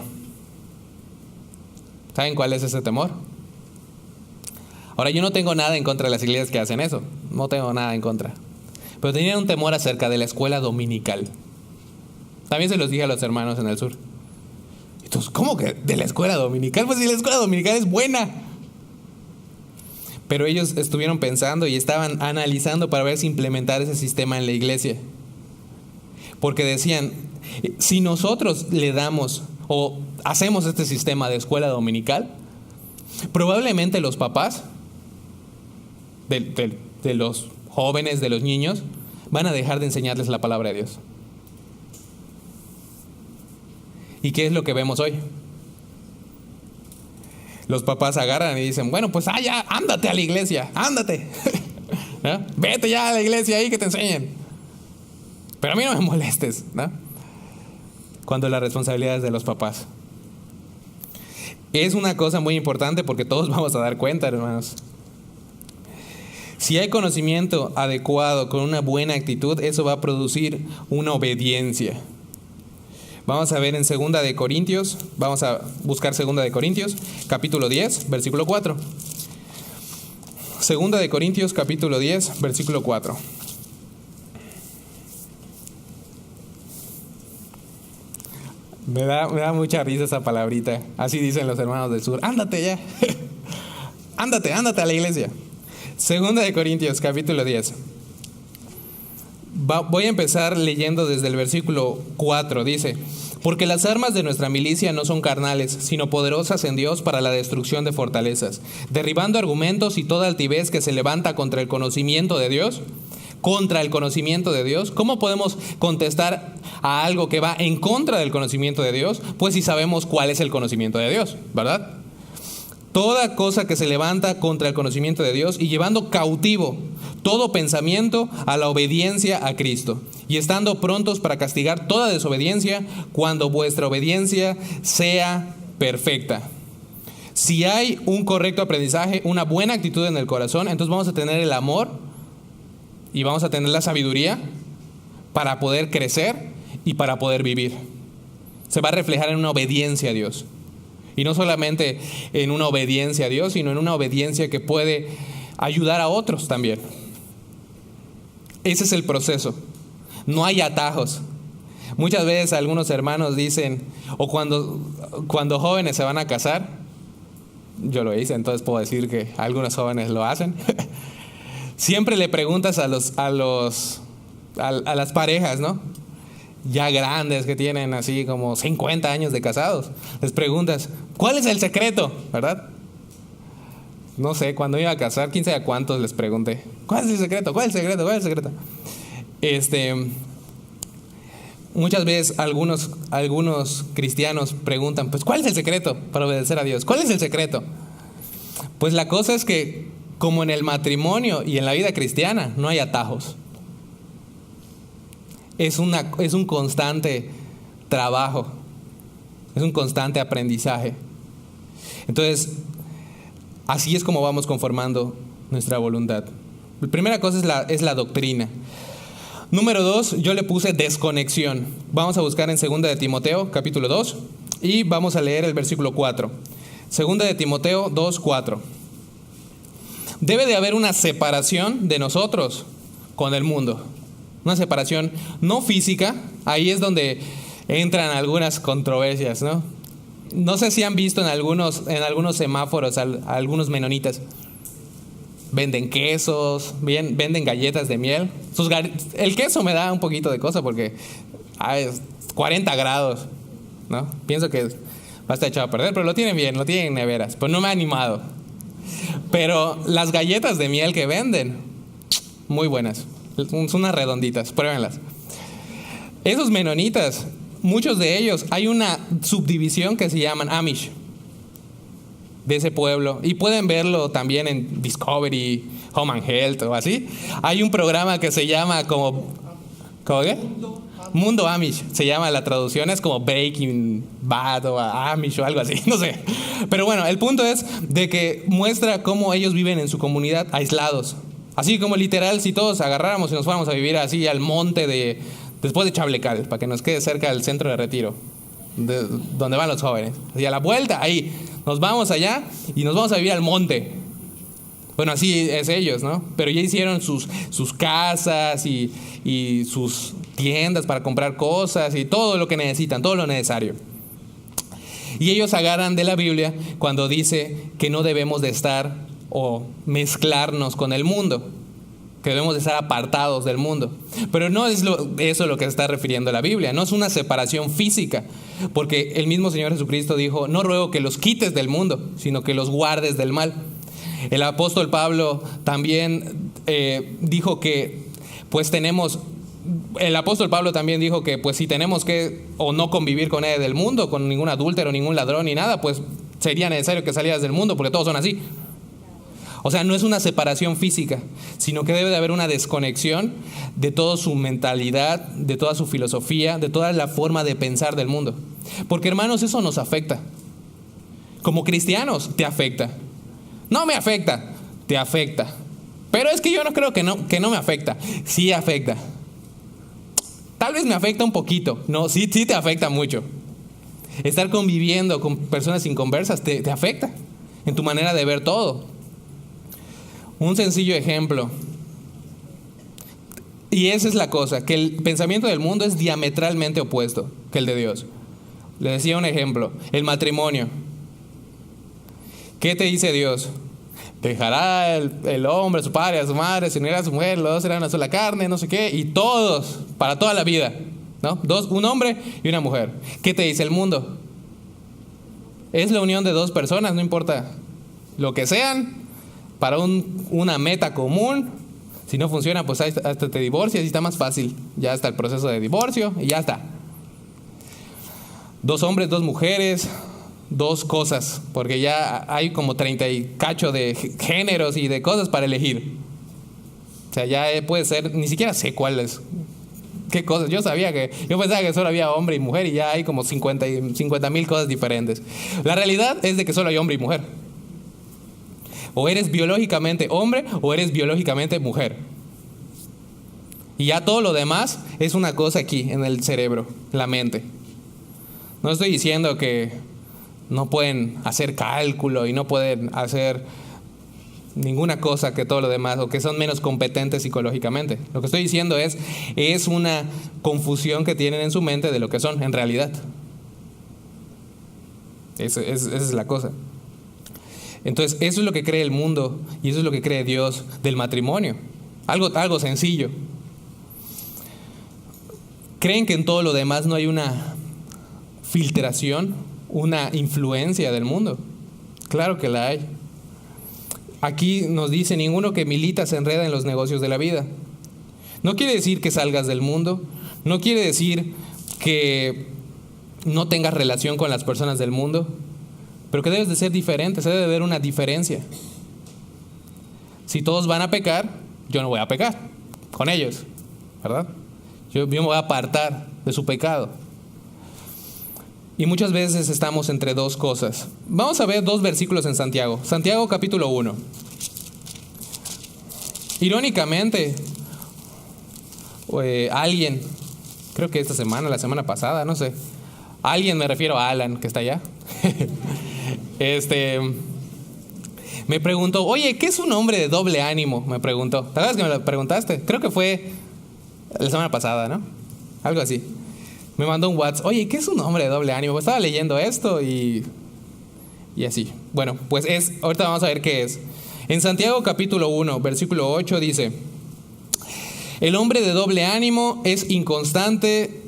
¿Saben cuál es ese temor? Ahora, yo no tengo nada en contra de las iglesias que hacen eso. No tengo nada en contra. Pero tenían un temor acerca de la escuela dominical. También se los dije a los hermanos en el sur. Entonces, ¿cómo que de la escuela dominical? Pues si la escuela dominical es buena. Pero ellos estuvieron pensando y estaban analizando para ver si implementar ese sistema en la iglesia. Porque decían, si nosotros le damos o hacemos este sistema de escuela dominical, probablemente los papás de los jóvenes, de los niños, van a dejar de enseñarles la palabra de Dios. ¿Y qué es lo que vemos hoy? Los papás agarran y dicen, bueno, pues ya, ándate a la iglesia, ándate. ¿No? Vete ya a la iglesia ahí que te enseñen. Pero a mí no me molestes, ¿no? Cuando la responsabilidad es de los papás. Es una cosa muy importante porque todos vamos a dar cuenta, hermanos. Si hay conocimiento adecuado con una buena actitud, eso va a producir una obediencia. Vamos a ver en 2 de Corintios, vamos a buscar 2 de Corintios, capítulo 10, versículo 4. 2 de Corintios, capítulo 10, versículo 4. Me da mucha risa esa palabrita. Así dicen los hermanos del sur. Ándate ya. ándate a la iglesia. 2 de Corintios, capítulo 10. Voy a empezar leyendo desde el versículo 4. Dice, porque las armas de nuestra milicia no son carnales, sino poderosas en Dios para la destrucción de fortalezas, derribando argumentos y toda altivez que se levanta contra el conocimiento de Dios, contra el conocimiento de Dios? ¿Cómo podemos contestar a algo que va en contra del conocimiento de Dios? Pues si sabemos cuál es el conocimiento de Dios, ¿verdad? Toda cosa que se levanta contra el conocimiento de Dios y llevando cautivo todo pensamiento a la obediencia a Cristo, y estando prontos para castigar toda desobediencia cuando vuestra obediencia sea perfecta. Si hay un correcto aprendizaje, una buena actitud en el corazón, entonces vamos a tener el amor y vamos a tener la sabiduría para poder crecer y para poder vivir. Se va a reflejar en una obediencia a Dios. Y no solamente en una obediencia a Dios, sino en una obediencia que puede ayudar a otros también. Ese es el proceso. No hay atajos. Muchas veces algunos hermanos dicen, o cuando jóvenes se van a casar, yo lo hice, entonces puedo decir que algunos jóvenes lo hacen. Siempre le preguntas a las parejas, ¿no? Ya grandes, que tienen así como 50 años de casados, les preguntas, ¿cuál es el secreto? ¿Verdad? No sé, cuando iba a casar, quién sabe a cuántos les pregunté, ¿cuál es el secreto? ¿Cuál es el secreto? ¿Cuál es el secreto? Muchas veces algunos cristianos preguntan, pues, ¿cuál es el secreto para obedecer a Dios? ¿Cuál es el secreto? Pues la cosa es que, como en el matrimonio y en la vida cristiana, no hay atajos. Es un constante trabajo, es un constante aprendizaje. Entonces, así es como vamos conformando nuestra voluntad. La primera cosa es la doctrina. Número 2, yo le puse desconexión. Vamos a buscar en 2 de Timoteo, capítulo 2, y vamos a leer el versículo 4. 2 de Timoteo 2, 4. Debe de haber una separación de nosotros con el mundo. Una separación no física. Ahí es donde entran algunas controversias, ¿no? No sé si han visto en algunos semáforos algunos menonitas. Venden quesos, venden galletas de miel. El queso me da un poquito de cosa porque hay 40 grados, ¿no? Pienso que va a estar echado a perder, pero lo tienen bien, lo tienen en neveras. Pues no me ha animado. Pero las galletas de miel que venden, muy buenas. Son unas redonditas, pruébenlas. Esos menonitas, muchos de ellos, hay una subdivisión que se llaman Amish, de ese pueblo, y pueden verlo también en Discovery, Home and Health o así. Hay un programa que se llama ¿cómo qué? Mundo Amish, se llama, la traducción es como Breaking Bad o Amish o algo así, no sé. Pero bueno, el punto es de que muestra cómo ellos viven en su comunidad aislados. Así como literal, si todos agarráramos y nos fuéramos a vivir así al monte después de Chablecal, para que nos quede cerca del centro de retiro, donde van los jóvenes. Y a la vuelta, ahí, nos vamos allá y nos vamos a vivir al monte. Bueno, así es ellos, ¿no? Pero ya hicieron sus casas y sus tiendas para comprar cosas y todo lo que necesitan, todo lo necesario. Y ellos agarran de la Biblia cuando dice que no debemos de estar o mezclarnos con el mundo, que debemos de estar apartados del mundo. Pero no es eso lo que se está refiriendo a la Biblia. No es una separación física, porque el mismo Señor Jesucristo dijo, no ruego que los quites del mundo, sino que los guardes del mal. El apóstol Pablo también dijo que pues el apóstol Pablo también dijo que pues si tenemos que o no convivir con él del mundo, con ningún adúltero, ningún ladrón ni nada, pues sería necesario que salieras del mundo, porque todos son así. O sea, no es una separación física, sino que debe de haber una desconexión de toda su mentalidad, de toda su filosofía, de toda la forma de pensar del mundo. Porque, hermanos, eso nos afecta. Como cristianos, te afecta. No me afecta, te afecta. Pero es que yo no creo que no me afecta. Sí afecta. Tal vez me afecta un poquito. No, sí te afecta mucho. Estar conviviendo con personas inconversas te afecta en tu manera de ver todo. Un sencillo ejemplo. Y esa es la cosa, que el pensamiento del mundo es diametralmente opuesto que el de Dios. Le decía un ejemplo, el matrimonio. ¿Qué te dice Dios? Dejará el hombre a su padre, a su madre, se unirá a su mujer, los dos serán una sola carne, no sé qué, y todos, para toda la vida, ¿no? Un hombre y una mujer. ¿Qué te dice el mundo? Es la unión de dos personas, no importa lo que sean, para una meta común, Si no funciona, pues hasta te divorcias y está más fácil. Ya está el proceso de divorcio y ya está. 2 hombres, 2 mujeres, 2 cosas, porque ya hay como 30 y cacho de géneros y de cosas para elegir. O sea, ya puede ser, ni siquiera sé cuáles, qué cosas. Yo pensaba que solo había hombre y mujer y ya hay como 50,000 cosas diferentes. La realidad es de que solo hay hombre y mujer. O eres biológicamente hombre o eres biológicamente mujer. Y ya todo lo demás es una cosa aquí en el cerebro, la mente. No estoy diciendo que no pueden hacer cálculo y no pueden hacer ninguna cosa que todo lo demás, o que son menos competentes psicológicamente. Lo que estoy diciendo es una confusión que tienen en su mente de lo que son en realidad. Esa es la cosa. Entonces, eso es lo que cree el mundo y eso es lo que cree Dios del matrimonio. Algo sencillo. ¿Creen que en todo lo demás no hay una filtración, una influencia del mundo? Claro que la hay. Aquí nos dice: ninguno que milita se enreda en los negocios de la vida. No quiere decir que salgas del mundo, no quiere decir que no tengas relación con las personas del mundo, pero que debes de ser diferente, se debe de ver una diferencia. Si todos van a pecar, yo no voy a pecar con ellos, ¿verdad? Yo me voy a apartar de su pecado. Y muchas veces estamos entre 2 cosas. Vamos a ver 2 versículos en Santiago. Santiago capítulo 1. Irónicamente, alguien, creo que la semana pasada, no sé. Alguien, me refiero a Alan, que está allá. Me preguntó: oye, ¿qué es un hombre de doble ánimo? Me preguntó. ¿Te acuerdas que me lo preguntaste? Creo que fue la semana pasada, ¿no? Algo así. Me mandó un WhatsApp: oye, ¿qué es un hombre de doble ánimo? Estaba leyendo esto y así. Bueno, pues ahorita vamos a ver qué es. En Santiago capítulo 1, versículo 8 dice: el hombre de doble ánimo es inconstante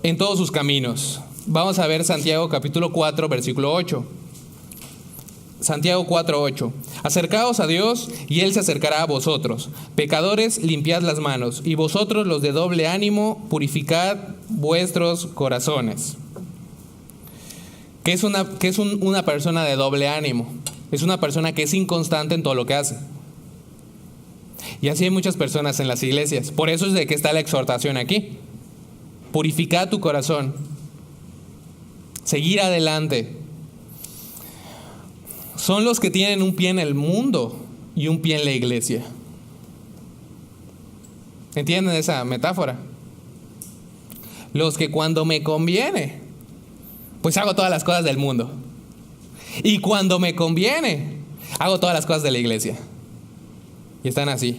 en todos sus caminos. Vamos a ver Santiago capítulo 4, versículo 8. Santiago 4:8. Acercaos a Dios y Él se acercará a vosotros. Pecadores, limpiad las manos, y vosotros los de doble ánimo, purificad vuestros corazones. ¿Qué es una persona de doble ánimo? Es una persona que es inconstante en todo lo que hace. Y así hay muchas personas en las iglesias. Por eso es de que está la exhortación aquí. Purificad tu corazón. Seguir adelante. Son los que tienen un pie en el mundo y un pie en la iglesia. ¿Entienden esa metáfora? Los que cuando me conviene, pues hago todas las cosas del mundo. Y cuando me conviene, hago todas las cosas de la iglesia. Y están así,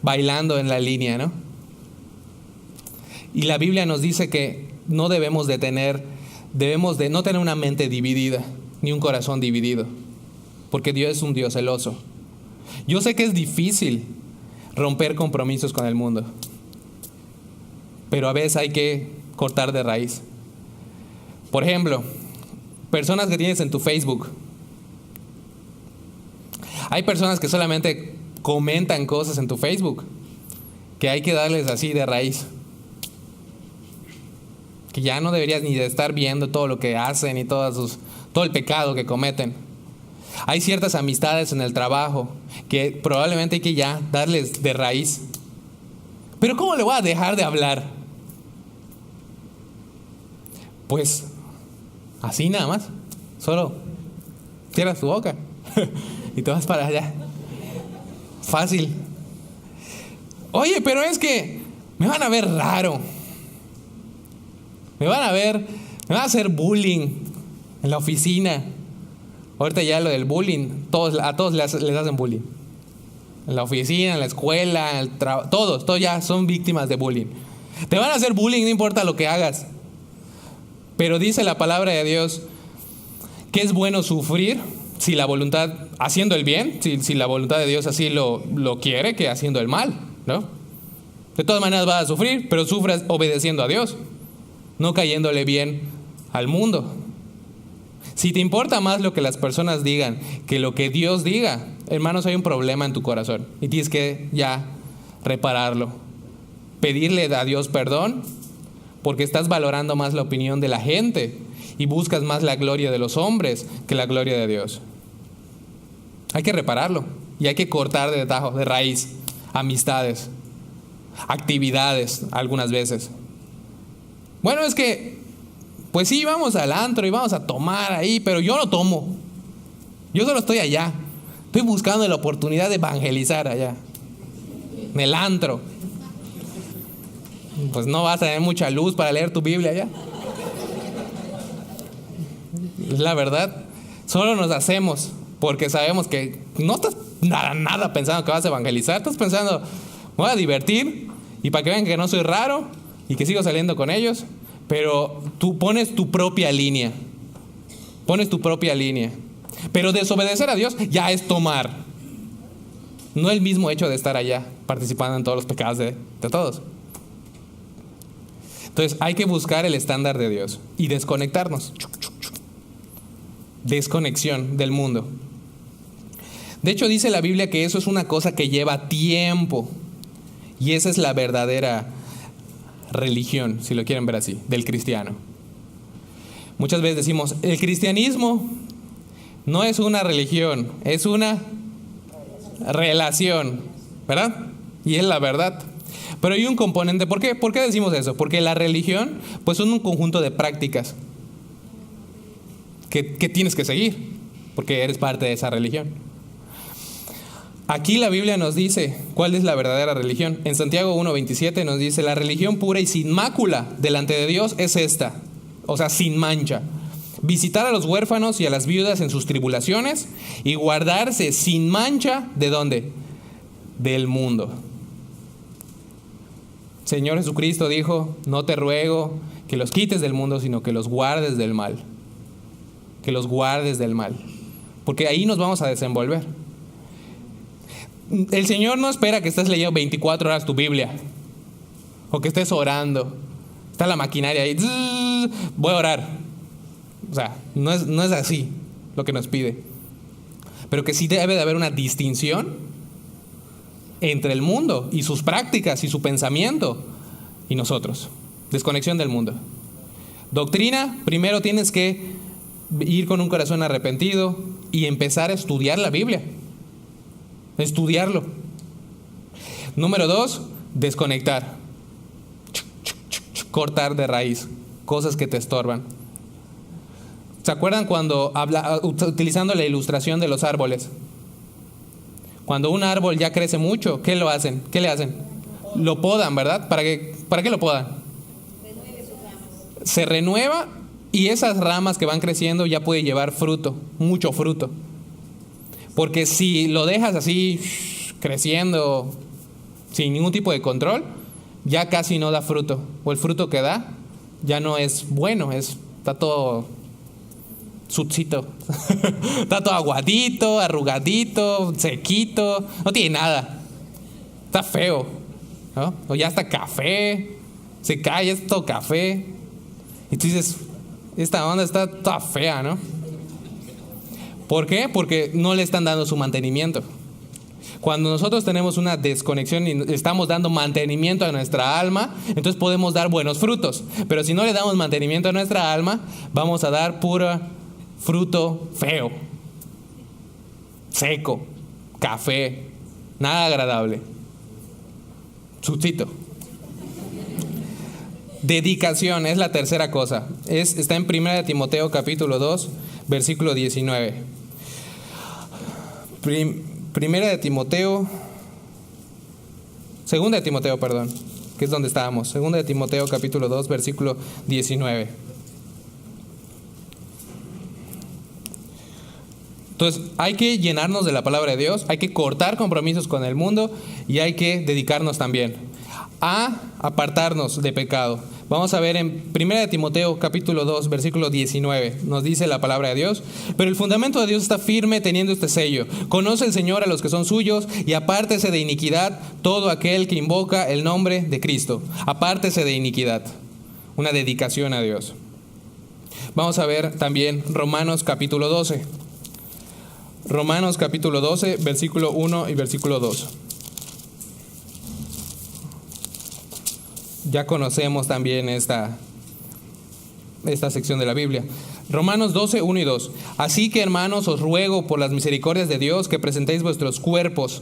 bailando en la línea, ¿no? Y la Biblia nos dice que no debemos de no tener una mente dividida, ni un corazón dividido, porque Dios es un Dios celoso. Yo sé que es difícil romper compromisos con el mundo, pero a veces hay que cortar de raíz. Por ejemplo, personas que tienes en tu Facebook. Hay personas que solamente comentan cosas en tu Facebook, que hay que darles así de raíz, que ya no deberías ni de estar viendo todo lo que hacen y todo el pecado que cometen. Hay ciertas amistades en el trabajo que probablemente hay que ya darles de raíz. Pero ¿cómo le voy a dejar de hablar? Pues así nada más. Solo cierras tu boca y te vas para allá. Fácil. Oye, pero es que me van a ver raro. Me van a hacer bullying en la oficina. Ahorita ya lo del bullying, a todos les hacen bullying. En la oficina, en la escuela, en el trabajo, todos ya son víctimas de bullying. Te van a hacer bullying, no importa lo que hagas. Pero dice la palabra de Dios que es bueno sufrir si la voluntad, haciendo el bien, si la voluntad de Dios así lo quiere, que haciendo el mal, ¿no? De todas maneras vas a sufrir, pero sufras obedeciendo a Dios, no cayéndole bien al mundo. Si te importa más lo que las personas digan que lo que Dios diga, hermanos, hay un problema en tu corazón y tienes que ya repararlo. Pedirle a Dios perdón porque estás valorando más la opinión de la gente y buscas más la gloria de los hombres que la gloria de Dios. Hay que repararlo y hay que cortar de tajo, de raíz, amistades, actividades algunas veces. Bueno, es que, pues sí, vamos al antro y vamos a tomar ahí, pero yo no tomo. Yo solo estoy allá. Estoy buscando la oportunidad de evangelizar allá, en el antro. Pues no vas a tener mucha luz para leer tu Biblia allá. Es la verdad. Solo nos hacemos porque sabemos que no estás nada pensando que vas a evangelizar. Estás pensando, me voy a divertir y para que vean que no soy raro y que sigo saliendo con ellos. Pero tú pones tu propia línea. Pones tu propia línea. Pero desobedecer a Dios ya es tomar. No el mismo hecho de estar allá participando en todos los pecados de todos. Entonces hay que buscar el estándar de Dios y desconectarnos. Desconexión del mundo. De hecho dice la Biblia que eso es una cosa que lleva tiempo. Y esa es la verdadera religión, si lo quieren ver así, del cristiano. Muchas veces decimos, el cristianismo no es una religión, es una relación, ¿verdad? Y es la verdad. Pero hay un componente, ¿por qué? ¿Por qué decimos eso? Porque la religión, pues son un conjunto de prácticas que tienes que seguir, porque eres parte de esa religión. Aquí la Biblia nos dice cuál es la verdadera religión. En Santiago 1:27 nos dice, la religión pura y sin mácula delante de Dios es esta, o sea, sin mancha. Visitar a los huérfanos y a las viudas en sus tribulaciones y guardarse sin mancha, ¿de dónde? Del mundo. Señor Jesucristo dijo, no te ruego que los quites del mundo, sino que los guardes del mal. Que los guardes del mal. Porque ahí nos vamos a desenvolver. El Señor no espera que estés leyendo 24 horas tu Biblia. O que estés orando. Está la maquinaria ahí. Voy a orar. O sea, no es así lo que nos pide. Pero que sí debe de haber una distinción entre el mundo y sus prácticas y su pensamiento y nosotros. Desconexión del mundo. Doctrina, primero tienes que ir con un corazón arrepentido y empezar a estudiar la Biblia. Estudiarlo. Número 2, desconectar. Cortar de raíz cosas que te estorban. ¿Se acuerdan cuando utilizando la ilustración de los árboles? Cuando un árbol ya crece mucho, ¿qué lo hacen? ¿Qué le hacen? Lo podan, ¿verdad? ¿Para qué lo podan? Se renueva y esas ramas que van creciendo ya puede llevar fruto, mucho fruto. Porque si lo dejas así creciendo sin ningún tipo de control, ya casi no da fruto. O el fruto que da ya no es bueno, está todo sucito. Está todo aguadito, arrugadito, sequito, no tiene nada. Está feo, ¿no? O ya está café, se cae, es todo café. Y tú dices, esta onda está toda fea, ¿no? ¿Por qué? Porque no le están dando su mantenimiento. Cuando nosotros tenemos una desconexión y estamos dando mantenimiento a nuestra alma, entonces podemos dar buenos frutos. Pero si no le damos mantenimiento a nuestra alma, vamos a dar puro fruto feo, seco, café, nada agradable. Sucito. Dedicación es la tercera cosa. Está en 1 Timoteo capítulo 2, versículo 19. Segunda de Timoteo, perdón, que es donde estábamos. Segunda de Timoteo capítulo 2, versículo 19. Entonces, hay que llenarnos de la palabra de Dios, hay que cortar compromisos con el mundo y hay que dedicarnos también a apartarnos de pecado. Vamos a ver en 1 Timoteo capítulo 2, versículo 19. Nos dice la palabra de Dios: pero el fundamento de Dios está firme teniendo este sello. Conoce el Señor a los que son suyos y apártese de iniquidad todo aquel que invoca el nombre de Cristo. Apártese de iniquidad. Una dedicación a Dios. Vamos a ver también Romanos capítulo 12. Romanos capítulo 12, versículo 1 y versículo 2. ya conocemos también esta sección de la Biblia. Romanos 12, 1 y 2. Así que, hermanos, os ruego por las misericordias de Dios que presentéis vuestros cuerpos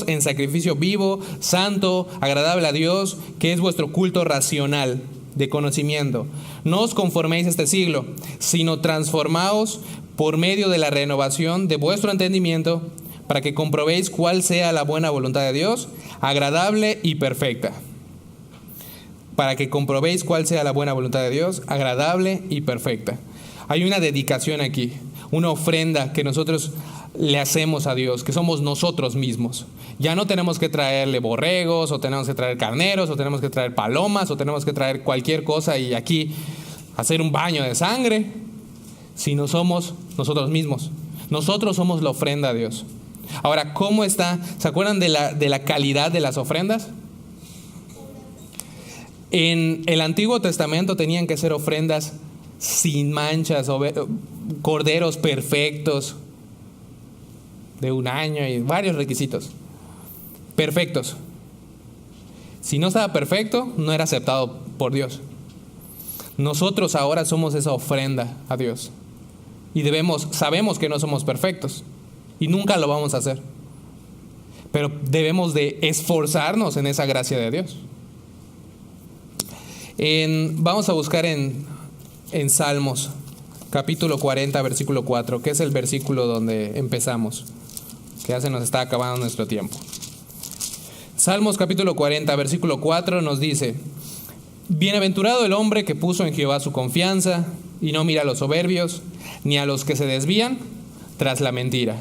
en sacrificio vivo, santo, agradable a Dios, que es vuestro culto racional de conocimiento. No os conforméis a este siglo, sino transformaos por medio de la renovación de vuestro entendimiento, para que comprobéis cuál sea la buena voluntad de Dios, agradable y perfecta. Para que comprobéis cuál sea la buena voluntad de Dios, agradable y perfecta. Hay una dedicación aquí, una ofrenda que nosotros le hacemos a Dios, que somos nosotros mismos. Ya no tenemos que traerle borregos, o tenemos que traer carneros, o tenemos que traer palomas, o tenemos que traer cualquier cosa y aquí hacer un baño de sangre, sino somos nosotros mismos. Nosotros somos la ofrenda a Dios. Ahora, ¿cómo está? ¿Se acuerdan de la calidad de las ofrendas? En el Antiguo Testamento tenían que ser ofrendas sin manchas, corderos perfectos, de un año y varios requisitos. Perfectos. Si no estaba perfecto, no era aceptado por Dios. Nosotros ahora somos esa ofrenda a Dios. Y sabemos que no somos perfectos. Y nunca lo vamos a hacer. Pero debemos de esforzarnos en esa gracia de Dios. Vamos a buscar en Salmos, capítulo 40, versículo 4, que es el versículo donde empezamos, que ya se nos está acabando nuestro tiempo. Salmos capítulo 40, versículo 4 nos dice: Bienaventurado el hombre que puso en Jehová su confianza, y no mira a los soberbios, ni a los que se desvían tras la mentira.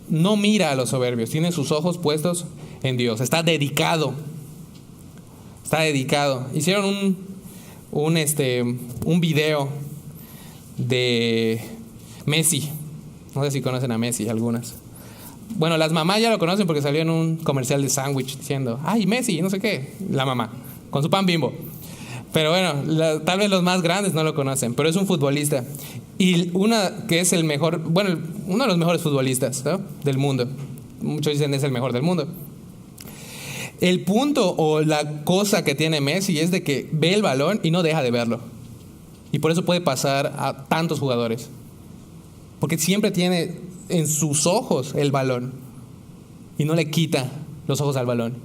No mira a los soberbios, tiene sus ojos puestos en Dios, está dedicado. Hicieron un video de Messi. No sé si conocen a Messi, algunas. Bueno, las mamás ya lo conocen porque salió en un comercial de sándwich diciendo: ¡ay, Messi! No sé qué. La mamá, con su pan Bimbo. Pero bueno, tal vez los más grandes no lo conocen, pero es un futbolista. Y uno de los mejores futbolistas, ¿no?, del mundo. Muchos dicen es el mejor del mundo. El punto o la cosa que tiene Messi es de que ve el balón y no deja de verlo. Y por eso puede pasar a tantos jugadores. Porque siempre tiene en sus ojos el balón. Y no le quita los ojos al balón.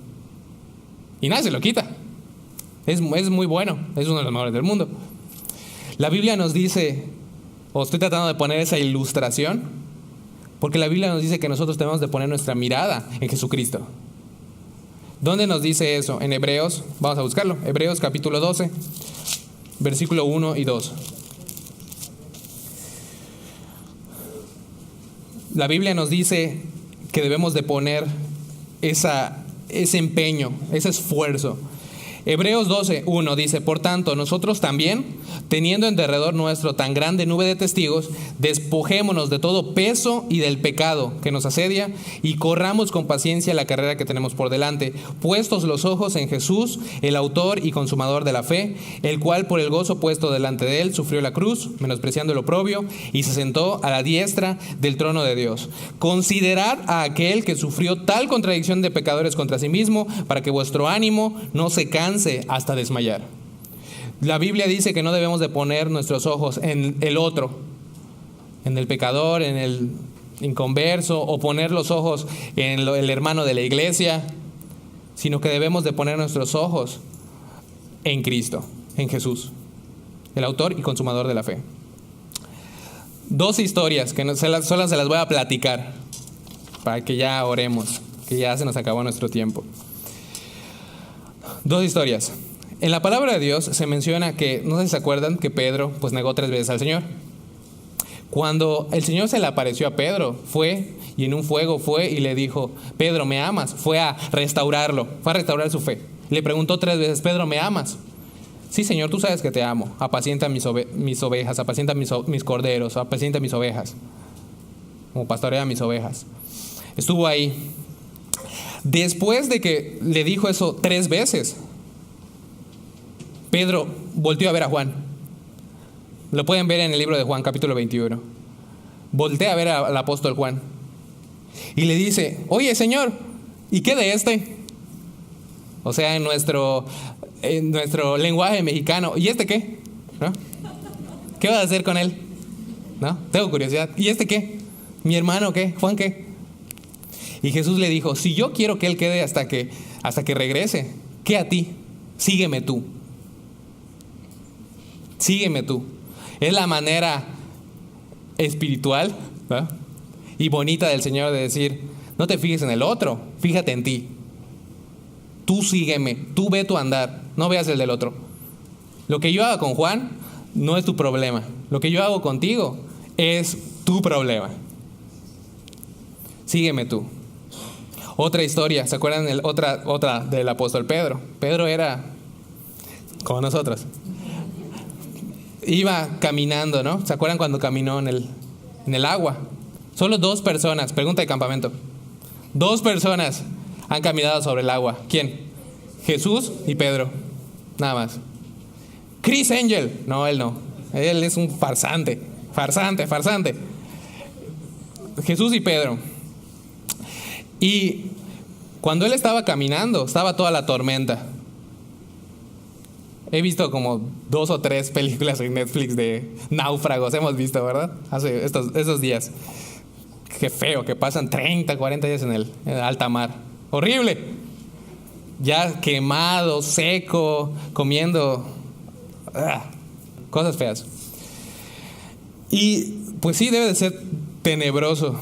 Y nadie se lo quita. Es muy bueno. Es uno de los mejores del mundo. La Biblia nos dice, o estoy tratando de poner esa ilustración, porque la Biblia nos dice que nosotros tenemos de poner nuestra mirada en Jesucristo. ¿Dónde nos dice eso? En Hebreos, vamos a buscarlo. Hebreos capítulo 12, versículo 1 y 2. La Biblia nos dice que debemos de poner ese empeño, ese esfuerzo. Hebreos 12, 1 dice: Por tanto, nosotros también, teniendo en derredor nuestro tan grande nube de testigos, despojémonos de todo peso y del pecado que nos asedia, y corramos con paciencia la carrera que tenemos por delante, puestos los ojos en Jesús, el autor y consumador de la fe, el cual por el gozo puesto delante de él sufrió la cruz, menospreciando el oprobio, y se sentó a la diestra del trono de Dios. Considerad a aquel que sufrió tal contradicción de pecadores contra sí mismo, para que vuestro ánimo no se canse hasta desmayar. La Biblia dice que no debemos de poner nuestros ojos en el otro, en el pecador, en el inconverso, o poner los ojos en el hermano de la iglesia, sino que debemos de poner nuestros ojos en Cristo, en Jesús, el autor y consumador de la fe. Dos historias que solo se las voy a platicar para que ya oremos, que ya se nos acabó nuestro tiempo. Dos historias. En la palabra de Dios se menciona que, no sé si se acuerdan, que Pedro negó 3 veces al Señor. Cuando el Señor se le apareció a Pedro, fue y en un fuego fue y le dijo: Pedro, ¿me amas? Fue a restaurarlo, fue a restaurar su fe. Le preguntó 3 veces: Pedro, ¿me amas? Sí, Señor, tú sabes que te amo. Apacienta mis ovejas, apacienta mis corderos, apacienta mis ovejas. Como pastorea mis ovejas. Estuvo ahí. Después de que le dijo eso 3 veces, Pedro volteó a ver a Juan. Lo pueden ver en el libro de Juan, capítulo 21. Voltea a ver al apóstol Juan y le dice: oye, Señor, ¿y qué de este? O sea, en nuestro lenguaje mexicano. ¿Y este qué? ¿No? ¿Qué vas a hacer con él? ¿No? Tengo curiosidad. ¿Y este qué? ¿Mi hermano qué? ¿Juan qué? Y Jesús le dijo, si yo quiero que él quede hasta que regrese, ¿qué a ti? Sígueme tú. Sígueme tú. Es la manera espiritual, ¿no?, y bonita del Señor de decir, no te fijes en el otro, fíjate en ti. Tú sígueme, tú ve tu andar, no veas el del otro. Lo que yo haga con Juan no es tu problema. Lo que yo hago contigo es tu problema. Sígueme tú. Otra historia, ¿se acuerdan? Otra del apóstol Pedro. Pedro era como nosotros. Iba caminando, ¿no? ¿Se acuerdan cuando caminó en el agua? Solo 2 personas, pregunta de campamento. 2 personas han caminado sobre el agua. ¿Quién? Jesús y Pedro. Nada más. Chris Angel. No, él no. Él es un farsante. Farsante. Jesús y Pedro. Y cuando él estaba caminando, estaba toda la tormenta. He visto como 2 o 3 películas en Netflix de náufragos. Hemos visto, ¿verdad? Hace esos días. Qué feo, que pasan 30, 40 días en alta mar. Horrible. Ya quemado, seco, comiendo cosas feas. Y pues sí, debe de ser tenebroso.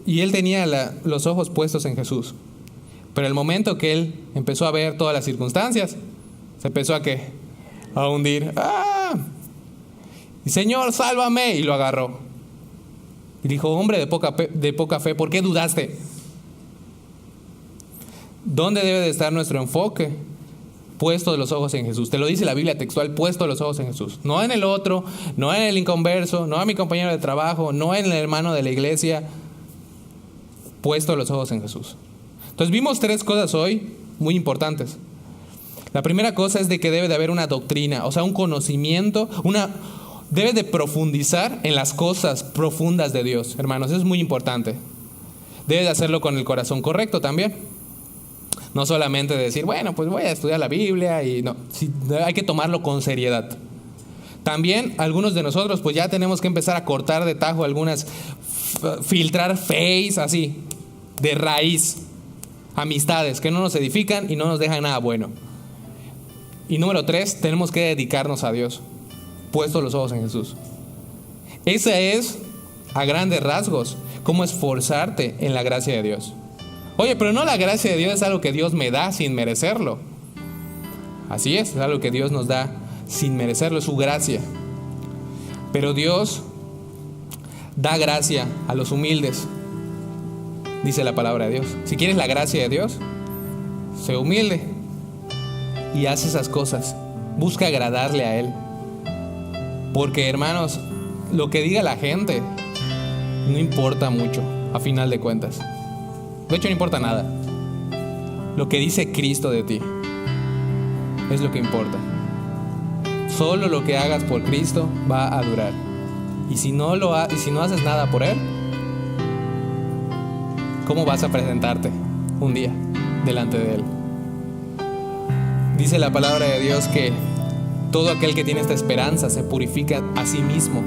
Y él tenía los ojos puestos en Jesús. Pero el momento que él empezó a ver todas las circunstancias, se empezó a hundir. Y Señor, sálvame. Y lo agarró. Y dijo, hombre de poca fe, ¿por qué dudaste? ¿Dónde debe de estar nuestro enfoque? Puesto los ojos en Jesús. Te lo dice la Biblia textual, puesto los ojos en Jesús. No en el otro, no en el inconverso, no en mi compañero de trabajo, no en el hermano de la iglesia. Puesto los ojos en Jesús. Entonces vimos 3 cosas hoy muy importantes. La primera cosa es de que debe de haber una doctrina, o sea, un conocimiento, debe de profundizar en las cosas profundas de Dios, hermanos, eso es muy importante. Debe de hacerlo con el corazón correcto también. No solamente decir, bueno, pues voy a estudiar la Biblia y no, sí, hay que tomarlo con seriedad. También algunos de nosotros pues ya tenemos que empezar a cortar de tajo filtrar Face así, de raíz, amistades que no nos edifican y no nos dejan nada bueno. Y número 3, tenemos que dedicarnos a Dios, puestos los ojos en Jesús. Esa es, a grandes rasgos, cómo esforzarte en la gracia de Dios. Oye, pero no, la gracia de Dios es algo que Dios me da sin merecerlo. Así es algo que Dios nos da sin merecerlo, es su gracia. Pero Dios da gracia a los humildes, dice la palabra de Dios. Si quieres la gracia de Dios, sé humilde y haz esas cosas. Busca agradarle a Él. Porque, hermanos, lo que diga la gente no importa mucho, a final de cuentas. De hecho, no importa nada. Lo que dice Cristo de ti es lo que importa. Solo lo que hagas por Cristo va a durar. Y si no haces nada por Él, ¿cómo vas a presentarte un día delante de Él? Dice la palabra de Dios que todo aquel que tiene esta esperanza se purifica a sí mismo,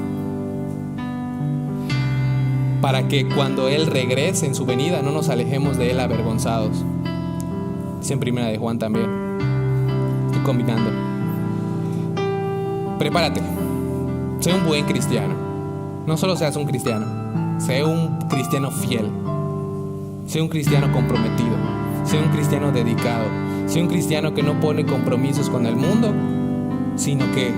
para que cuando Él regrese en su venida no nos alejemos de Él avergonzados. Dice en 1 de Juan también. Estoy combinando. Prepárate. Sé un buen cristiano. No solo seas un cristiano, sé un cristiano fiel. Sé un cristiano comprometido. Sé un cristiano dedicado. Sé un cristiano que no pone compromisos con el mundo, sino que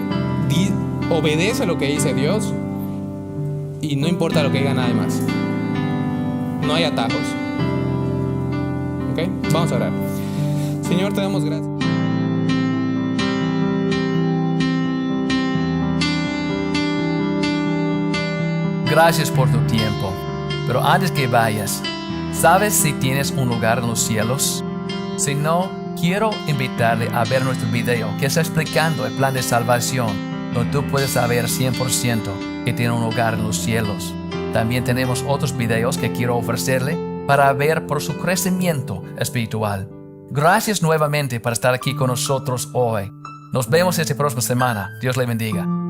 obedece lo que dice Dios y no importa lo que diga nadie más. No hay atajos. ¿Ok? Vamos a orar. Señor, te damos gracias. Gracias por tu tiempo. Pero antes que vayas, ¿sabes si tienes un lugar en los cielos? Si no, quiero invitarle a ver nuestro video que está explicando el plan de salvación, donde tú puedes saber 100% que tiene un lugar en los cielos. También tenemos otros videos que quiero ofrecerle para ver por su crecimiento espiritual. Gracias nuevamente por estar aquí con nosotros hoy. Nos vemos esta próxima semana. Dios le bendiga.